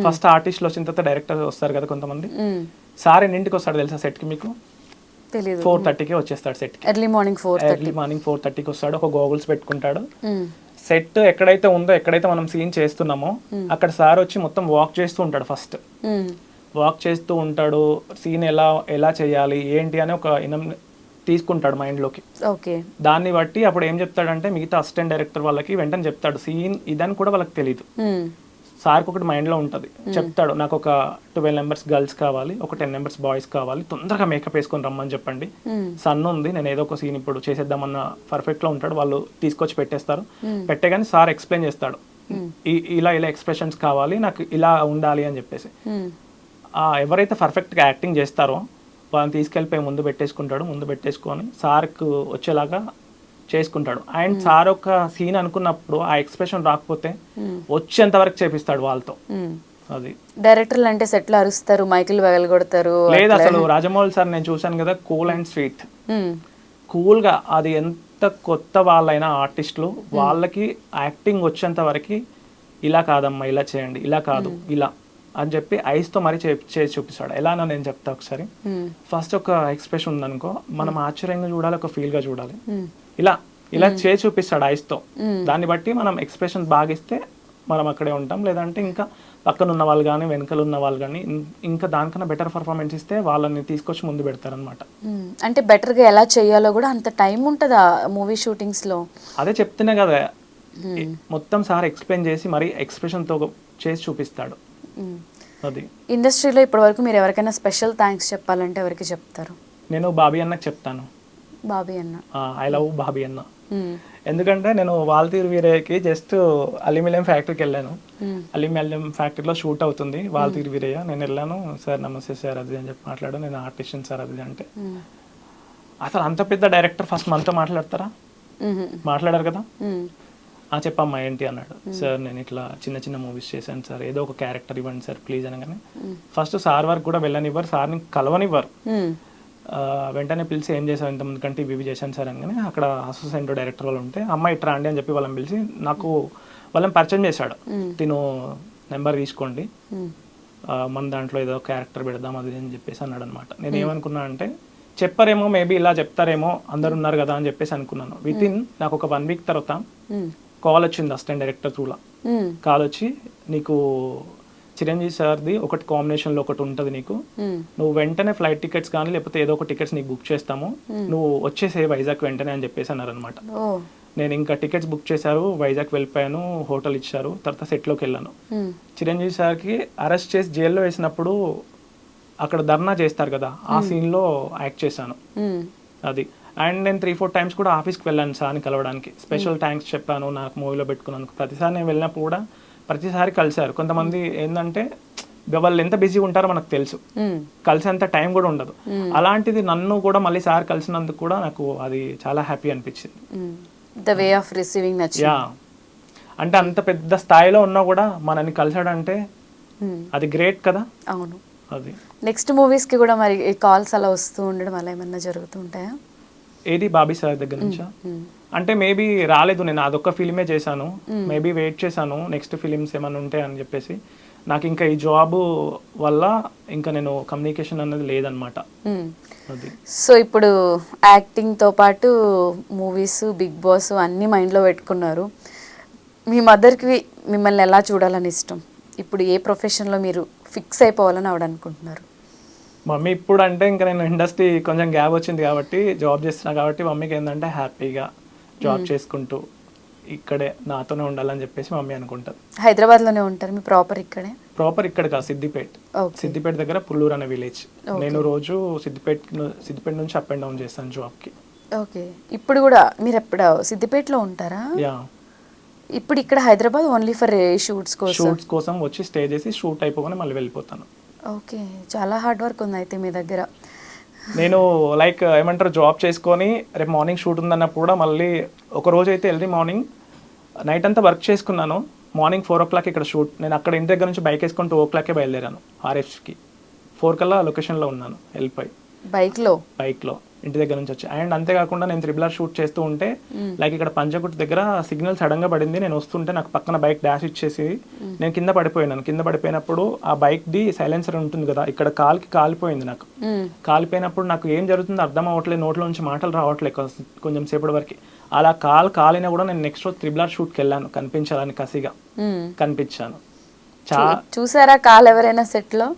ఫస్ట్ ఆర్టిస్ట్ వచ్చిన తర్వాత డైరెక్టర్ వస్తారు కదా కొంతమంది. సార్ ఎన్నింటికి వస్తాడు తెలుసా సెట్ కి? మీకు 4:30కి వచ్చేస్తాడు సెట్ కి. ఎర్లీ మార్నింగ్ 4:30కి వస్తాడు. ఒక గోగుల్స్ పెట్టుకుంటాడు. సెట్ ఎక్కడైతే ఉందో, ఎక్కడైతే మనం సీన్ చేస్తున్నామో అక్కడ సార్ వచ్చి మొత్తం వాక్ చేస్తూ ఉంటాడు. ఫస్ట్ వాక్ చేస్తూ ఉంటాడు, సీన్ ఎలా చేయాలి ఏంటి అని ఒక తీసుకుంటాడు మైండ్ లోకి. దాన్ని బట్టి అప్పుడు ఏం చెప్తాడంటే మిగతా అసిస్టెంట్ డైరెక్టర్ వాళ్ళకి వెంటనే చెప్తాడు సీన్ ఇదని కూడా వాళ్ళకి తెలియదు. సార్కి ఒకటి మైండ్ లో ఉంటది, చెప్తాడు నాకు ఒక 12 members గర్ల్స్ కావాలి, ఒక 10 members బాయ్స్ కావాలి, తొందరగా మేకప్ వేసుకొని రమ్మని చెప్పండి, సన్ ఉంది, నేను ఏదో ఒక సీన్ ఇప్పుడు చేసేద్దామన్న పర్ఫెక్ట్ లో ఉంటాడు. వాళ్ళు తీసుకొచ్చి పెట్టేస్తారు. పెట్టేగానే సార్ ఎక్స్ప్లెయిన్ చేస్తాడు, ఇలా ఎక్స్ప్రెషన్స్ కావాలి, నాకు ఇలా ఉండాలి అని చెప్పేసి. ఎవరైతే పర్ఫెక్ట్ గా యాక్టింగ్ చేస్తారో వాళ్ళని తీసుకెళ్ళిపోయి ముందు పెట్టేసుకొని సార్కు వచ్చేలాగా చేసుకుంటాడు. అండ్ సార్ ఒక సీన్ అనుకున్నప్పుడు ఆ ఎక్స్ప్రెషన్ రాకపోతే వచ్చేంత వరకు చేపిస్తాడు వాళ్ళతో. అది డైరెక్టర్లు అంటే సెట్లు అరుస్తారు, మైకులు పగలగొడతారు. లేదు, అసలు రాజమౌళి సార్ నేను చూసాను కదా, కూల్ అండ్ స్వీట్, కూల్ గా. అది ఎంత కొత్త వాళ్ళైనా ఆర్టిస్టులు వాళ్ళకి యాక్టింగ్ వచ్చేంత వరకు ఇలా కాదమ్మా, ఇలా చేయండి, ఇలా కాదు, ఇలా అని చెప్పి ఐస్ తో మరి చేసి చూపిస్తాడు. ఎలానో నేను చెప్తా ఒకసారి. ఫస్ట్ ఒక ఎక్స్ప్రెషన్ ఉందనుకో, మనం ఆశ్చర్యంగా చూడాలి, ఒక ఫీల్ గా చూడాలి. ఇలా చేసి చూపిస్తాడు ఐస్ తో. దాన్ని బట్టి మనం ఎక్స్ప్రెషన్ బాగా ఇస్తే మనం అక్కడే ఉంటాం, లేదంటే ఇంకా పక్కన ఉన్న వాళ్ళు కానీ వెనకలు ఉన్న వాళ్ళు కానీ ఇంకా దానికన్నా బెటర్ పర్ఫార్మెన్స్ ఇస్తే వాళ్ళని తీసుకొచ్చి ముందు పెడతారనమాట. అంటే బెటర్గా ఎలా చేయాలో కూడా అంత టైం ఉంటుందా మూవీ షూటింగ్స్లో? అదే చెప్తున్నా కదా, మొత్తం సార్ ఎక్స్ప్లెయిన్ చేసి మరి ఎక్స్ప్రెషన్తో చేసి చూపిస్తాడు. అది ఇండస్ట్రీలో ఇప్పటివరకు మీరు ఎవరికైనా స్పెషల్ థ్యాంక్స్ చెప్పాలంటే ఎవరికి చెప్తారు? నేను బాబీ అన్నకి చెప్తాను. బాబీ అన్న, ఐ లవ్ బాబీ అన్న. ఎందుకంటే నేను వాల్తీరు వీరయ్యకి జస్ట్ అల్యూమినియం ఫ్యాక్టరీకి వెళ్ళాను. అల్యూమినియం ఫ్యాక్టరీలో షూట్ అవుతుంది వాల్తీరు వీరయ్య. నేను వెళ్ళాను, సార్ నమస్తే సార్ అది అని చెప్పి మాట్లాడు, నేను ఆర్టిస్ట్ని సార్ అది అంటే, అసలు అంత పెద్ద డైరెక్టర్ ఫస్ట్ మనతో మాట్లాడతారా? మాట్లాడారు కదా. చెప్పమ్మా ఏంటి అన్నాడు. సార్ నేను ఇట్లా చిన్న చిన్న మూవీస్ చేశాను సార్, ఏదో ఒక క్యారెక్టర్ ఇవ్వండి సార్ ప్లీజ్ అనగానే ఫస్ట్ సార్ వరకు కూడా వెళ్ళనివ్వరు, సార్ని కలవనివ్వరు. వెంటనే పిలిచి ఏం చేశాను ఇంతమంది కంటే ఇవి చేశాను సార్ అనగానే అక్కడ అసిస్టెంట్ డైరెక్టర్ వాళ్ళు ఉంటే అమ్మాయి ఇట్లా అండి అని చెప్పి వాళ్ళని పిలిచి నాకు వాళ్ళని పరిచయం చేశాడు. తిను నెంబర్ తీసుకోండి మన దాంట్లో ఏదో క్యారెక్టర్ పెడదాం అది అని చెప్పేసి అన్నాడు అనమాట. నేను ఏమనుకున్నా అంటే చెప్పారేమో, మేబీ ఇలా చెప్తారేమో అందరు ఉన్నారు కదా అని చెప్పేసి అనుకున్నాను. విత్ ఇన్ నాకు ఒక 1 వీక్ తర్వాత కాల్ వచ్చింది అసిస్టెంట్ డైరెక్టర్ త్రూలా. కాల్ వచ్చి నీకు చిరంజీవి సార్ది ఒకటి కాంబినేషన్లో ఒకటి ఉంటుంది, నీకు నువ్వు వెంటనే ఫ్లైట్ టికెట్స్ కానీ లేకపోతే ఏదో ఒక టికెట్స్ నీకు బుక్ చేస్తాము, నువ్వు వచ్చేసే వైజాగ్ వెంటనే అని చెప్పేసి అన్నారు అనమాట. నేను ఇంకా టికెట్స్ బుక్ చేశారు, వైజాగ్ వెళ్ళిపోయాను, హోటల్ ఇచ్చారు, తర్వాత సెట్లోకి వెళ్ళాను. చిరంజీవి సార్కి అరెస్ట్ చేసి జైల్లో వేసినప్పుడు అక్కడ ధర్నా చేస్తారు కదా, ఆ సీన్లో యాక్ట్ చేశాను. అది అండ్ నేను 3-4 టైమ్స్ కూడా ఆఫీస్కి వెళ్ళాను సార్ని కలవడానికి, స్పెషల్ థ్యాంక్స్ చెప్పాను నాకు మూవీలో పెట్టుకున్నాను. ప్రతిసారి నేను వెళ్ళినప్పుడు కూడా ప్రతిసారి కలిశారు. కొంతమంది ఏంటంటే వాళ్ళు ఎంత బిజీగా ఉంటారో మనకు తెలుసు, కలిసేంత టైం కూడా ఉండదు. అలాంటిది నన్ను కూడా మళ్ళీ సార్ కలిసినందుకు కూడా నాకు అది చాలా హ్యాపీ అనిపించింది. ద వే ఆఫ్ రిసీవింగ్ నచ్చింది. యా, అంటే అంత పెద్ద స్థాయిలో ఉన్నా కూడా మనని కలిసాడంటే అది గ్రేట్ కదా. అవును. అది నెక్స్ట్ మూవీస్కి కూడా మరి కాల్స్ అలా వస్తూ ఉండడం అలా ఏమన్నా జరుగుతూ ఉంటాయా? ఏది బాబీ సార్ దగ్గర నుంచా? అంటే మేబీ రాలేదు, నేను అదొక్క ఫిలిమే చేశాను, మేబీ వెయిట్ చేశాను నెక్స్ట్ ఫిలిమ్స్ ఏమైనా ఉంటాయి అని చెప్పేసి. నాకు ఇంకా ఈ జాబ్ వల్ల ఇంకా నేను కమ్యూనికేషన్ అనేది లేదనమాట. అది సో ఇప్పుడు యాక్టింగ్తో పాటు మూవీస్, బిగ్ బాస్ అన్నీ మైండ్లో పెట్టుకున్నారు. మీ మదర్కి మిమ్మల్ని ఎలా చూడాలని ఇష్టం? ఇప్పుడు ఏ ప్రొఫెషన్లో మీరు ఫిక్స్ అయిపోవాలని ఆవిడ అనుకుంటున్నారు? మమ్మీ ఇప్పుడు అంటే ఇంకా నేను ఇండస్ట్రీ కొంచెం గ్యాప్ వచ్చింది కాబట్టి జాబ్ చేస్తున్నా కాబట్టి మమ్మీకి ఏంటంటే హ్యాపీగా జాబ్ చేసుకుంటూ ఇక్కడే నాతోనే ఉండాలని చెప్పేసి మమ్మీ అనుకుంటారు. హైదరాబాద్లోనే ఉంటారు మీ ప్రాపర్? ఇక్కడే ప్రాపర్ ఇక్కడ కాదు, సిద్దిపేట దగ్గర పుల్లూరు అనే విలేజ్. నేను రోజు సిద్దిపేట నుంచి అప్ అండ్ డౌన్ చేస్తాను జాబ్కి. ఓకే. ఇప్పుడు కూడా మీరు ఎప్పుడు సిద్దిపేటలో ఉంటారా? యా. ఇప్పుడు ఇక్కడ హైదరాబాద్ ఓన్లీ ఫర్ షూట్స్ కోసం వచ్చి స్టే చేసి షూట్ అయిపోగానే మళ్ళీ వెళ్ళిపోతాను. ఓకే, చాలా హార్డ్ వర్క్ ఉంది అయితే మీ దగ్గర. నేను లైక్ ఏమంటారు జాబ్ చేసుకొని రేపు మార్నింగ్ షూట్ ఉందన్నప్పుడు కూడా మళ్ళీ ఒక రోజు అయితే ఎర్లీ మార్నింగ్ నైట్ అంతా వర్క్ చేసుకున్నాను, మార్నింగ్ 4 o'clock ఇక్కడ షూట్. నేను అక్కడ ఇంటి దగ్గర నుంచి బైక్ వేసుకొని 2 o'clock బయలుదేరాను, RFకి 4 కల్లా లొకేషన్లో ఉన్నాను వెళ్ళిపోయి బైక్లో ఇంటి దగ్గర నుంచి వచ్చి. అండ్ అంతేకాకుండా నేను 3R షూట్ చేస్తూ ఉంటే లైక్ ఇక్కడ పంజగుట్ దగ్గర సిగ్నల్ సడన్ గా పడింది, నేను వస్తుంటే నాకు పక్కన బైక్ డాష్ ఇచ్చేసి నేను కింద పడిపోయినాను. కింద పడిపోయినప్పుడు ఆ బైక్ ది సైలెన్సర్ ఉంటుంది కదా, ఇక్కడ కాలిపోయింది. నాకు కాలిపోయినప్పుడు నాకు ఏం జరుగుతుందో అర్థం అవ్వట్లేదు, నోట్ల నుంచి మాటలు రావట్లేదు కొంచెం సేపటి వరకు. అలా కాలినా కూడా నేను నెక్స్ట్ రోజు 3R షూట్కి వెళ్ళాను, కనిపించాలని కసిగా కనిపించాను. చూసారా కాల్ ఎవరైనా సెట్లో?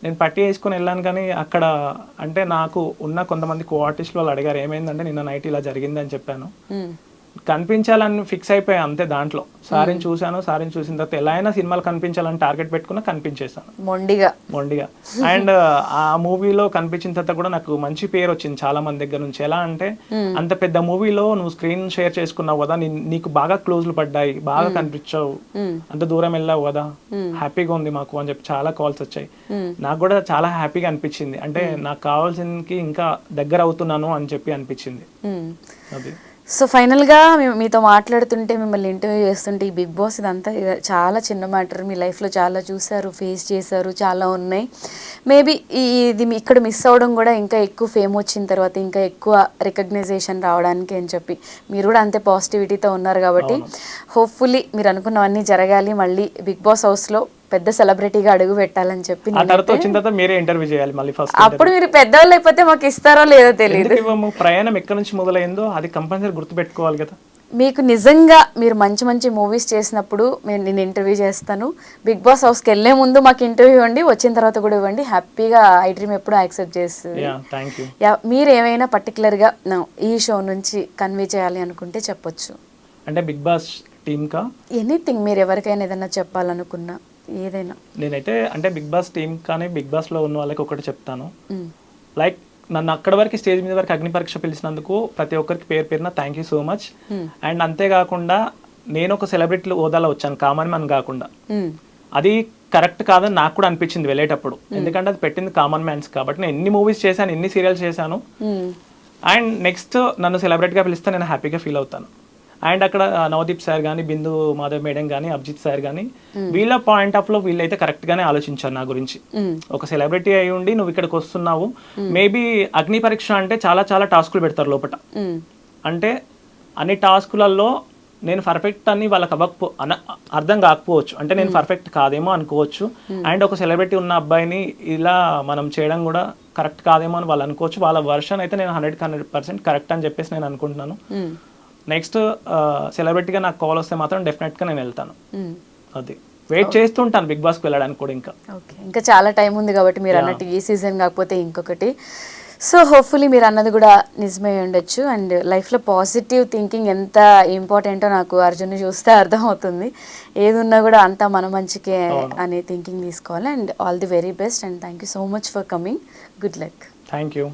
నేను పట్టి వేసుకొని వెళ్ళాను కానీ అక్కడ అంటే నాకు ఉన్న కొంతమంది కో ఆర్టిస్టులు వాళ్ళు అడిగారు ఏమైందంటే నిన్న నైట్ ఇలా జరిగింది అని చెప్పాను. కనిపించాలని ఫిక్స్ అయిపోయా అంతే. దాంట్లో సారిని చూశాను, సారిని చూసిన తర్వాత ఎలా అయినా సినిమాలు కనిపించాలని టార్గెట్ పెట్టుకున్నా కనిపించేసాను మొండిగా. అండ్ ఆ మూవీలో కనిపించిన తర్వాత కూడా నాకు మంచి పేరు వచ్చింది చాలా మంది దగ్గర నుంచి. ఎలా అంటే అంత పెద్ద మూవీలో నువ్వు స్క్రీన్ షేర్ చేసుకున్నావు కదా, నీకు బాగా క్లోజ్లు పడ్డాయి, బాగా కనిపించావు, అంత దూరం వెళ్ళావు కదా, హ్యాపీగా ఉంది మాకు అని చెప్పి చాలా కాల్స్ వచ్చాయి. నాకు కూడా చాలా హ్యాపీగా అనిపించింది, అంటే నాకు కావాల్సింది ఇంకా దగ్గర అవుతున్నాను అని చెప్పి అనిపించింది. అది సో ఫైనల్గా మీతో మాట్లాడుతుంటే, మిమ్మల్ని ఇంటర్వ్యూ చేస్తుంటే, ఈ బిగ్ బాస్ ఇదంతా చాలా చిన్న మ్యాటర్, మీ లైఫ్లో చాలా చూసారు, ఫేస్ చేశారు, చాలా ఉన్నాయి. మేబీ ఇది ఇక్కడ మిస్ అవ్వడం కూడా ఇంకా ఎక్కువ ఫేమ్ వచ్చిన తర్వాత ఇంకా ఎక్కువ రికగ్నైజేషన్ రావడానికి అని చెప్పి మీరు కూడా అంతే పాజిటివిటీతో ఉన్నారు కాబట్టి హోప్ఫుల్లీ మీరు అనుకున్నవన్నీ జరగాలి, మళ్ళీ బిగ్ బాస్ హౌస్లో పెద్ద సెలబ్రిటీగా అడుగు పెట్టాలని చెప్పి ఆ తర్వాత వచ్చిన తర్వాత మీరే ఇంటర్వ్యూ చేయాలి మళ్ళీ ఫస్ట్. అప్పుడు మీరు పెద్దవాళ్ళు అయిపోతే మాకు ఇస్తారో లేదో తెలియదు. ఎందుకు ఇవ్వము? ప్రయాణం ఎక్కడి నుంచి మొదలైందో అది కంపల్సరీ గుర్తుపెట్టుకోవాలి కదా. మీకు నిజంగా మీరు మంచి మంచి మూవీస్ చేసినప్పుడు నేను ఇంటర్వ్యూ చేస్తాను. బిగ్ బాస్ హౌస్కి వెళ్ళే ముందు మాకు ఇంటర్వ్యూ ఇవ్వండి, వచ్చిన తర్వాత కూడా ఇవ్వండి. హ్యాపీగా ఐ డ్రీమ్ ఎప్పుడు యాక్సెప్ట్ చేస్తుంది. Thank you. మీరు ఏమైనా పర్టికులర్గా ఈ షో నుంచి కన్వే చేయాలి అనుకుంటే చెప్పొచ్చు. అంటే బిగ్ బాస్ టీమ్ కా ఎనీథింగ్, మీరు ఎవరికైనా ఏదైనా చెప్పాలనుకున్నా ఏదైనా. నేనైతే అంటే బిగ్ బాస్ టీమ్ కానీ బిగ్ బాస్ లో ఉన్న వాళ్ళకి ఒకటి చెప్తాను. లైక్ నన్ను అక్కడ వరకు స్టేజ్ మీద వరకు అగ్ని పరీక్ష పిలిచినందుకు ప్రతి ఒక్కరికి పేరు పేరున thank you so much. And అంతేకాకుండా నేను ఒక సెలబ్రిటీ హోదాలో వచ్చాను, కామన్ మ్యాన్ కాకుండా. అది కరెక్ట్ కాదని నాకు కూడా అనిపించింది వెళ్ళేటప్పుడు, ఎందుకంటే అది పెట్టింది కామన్ మ్యాన్స్ కాబట్టి. నేను ఎన్ని మూవీస్ చేశాను, ఎన్ని సీరియల్స్ చేశాను. అండ్ నెక్స్ట్ నన్ను సెలబ్రిటీగా పిలిస్తే నేను హ్యాపీగా ఫీల్ అవుతాను. అండ్ అక్కడ నవదీప్ సార్ కానీ, బిందు మాధవ్ మేడం కానీ, అభిజిత్ సార్ కానీ, వీళ్ళ పాయింట్ ఆఫ్ లో వీళ్ళైతే కరెక్ట్ గానే ఆలోచించారు నా గురించి. ఒక సెలబ్రిటీ అయి ఉండి నువ్వు ఇక్కడికి వస్తున్నావు, మేబీ అగ్ని పరీక్ష అంటే చాలా చాలా టాస్కులు పెడతారు లోపల. అంటే అన్ని టాస్కులలో నేను పర్ఫెక్ట్ అని వాళ్ళకి అర్థం కాకపోవచ్చు, అంటే నేను పర్ఫెక్ట్ కాదేమో అనుకోవచ్చు. అండ్ ఒక సెలబ్రిటీ ఉన్న అబ్బాయిని ఇలా మనం చేయడం కూడా కరెక్ట్ కాదేమో అని వాళ్ళు అనుకోవచ్చు. వాళ్ళ వర్షన్ అయితే నేను 100% కరెక్ట్ అని చెప్పేసి నేను అనుకుంటున్నాను. నెక్స్ట్ సెలబ్రిటీగా నాకు కాల్ వస్తే మాత్రం డెఫినెట్గా నేను వెళ్తాను. అది వెయిట్ చేస్తుంటాను బిగ్ బాస్కి వెళ్ళడానికి కూడా. ఇంకా చాలా టైం ఉంది కాబట్టి మీరు అన్నట్టు ఈ సీజన్ కాకపోతే ఇంకొకటి. సో హోప్ఫుల్లీ మీరు అన్నది కూడా నిజమే ఉండొచ్చు. అండ్ లైఫ్లో పాజిటివ్ థింకింగ్ ఎంత ఇంపార్టెంటో నాకు అర్జున్ చూస్తే అర్థమవుతుంది. ఏది ఉన్నా కూడా అంతా మన మంచికే అనే థింకింగ్ తీసుకోవాలి. And all the very best and thank you so much for coming. Good luck. Thank you.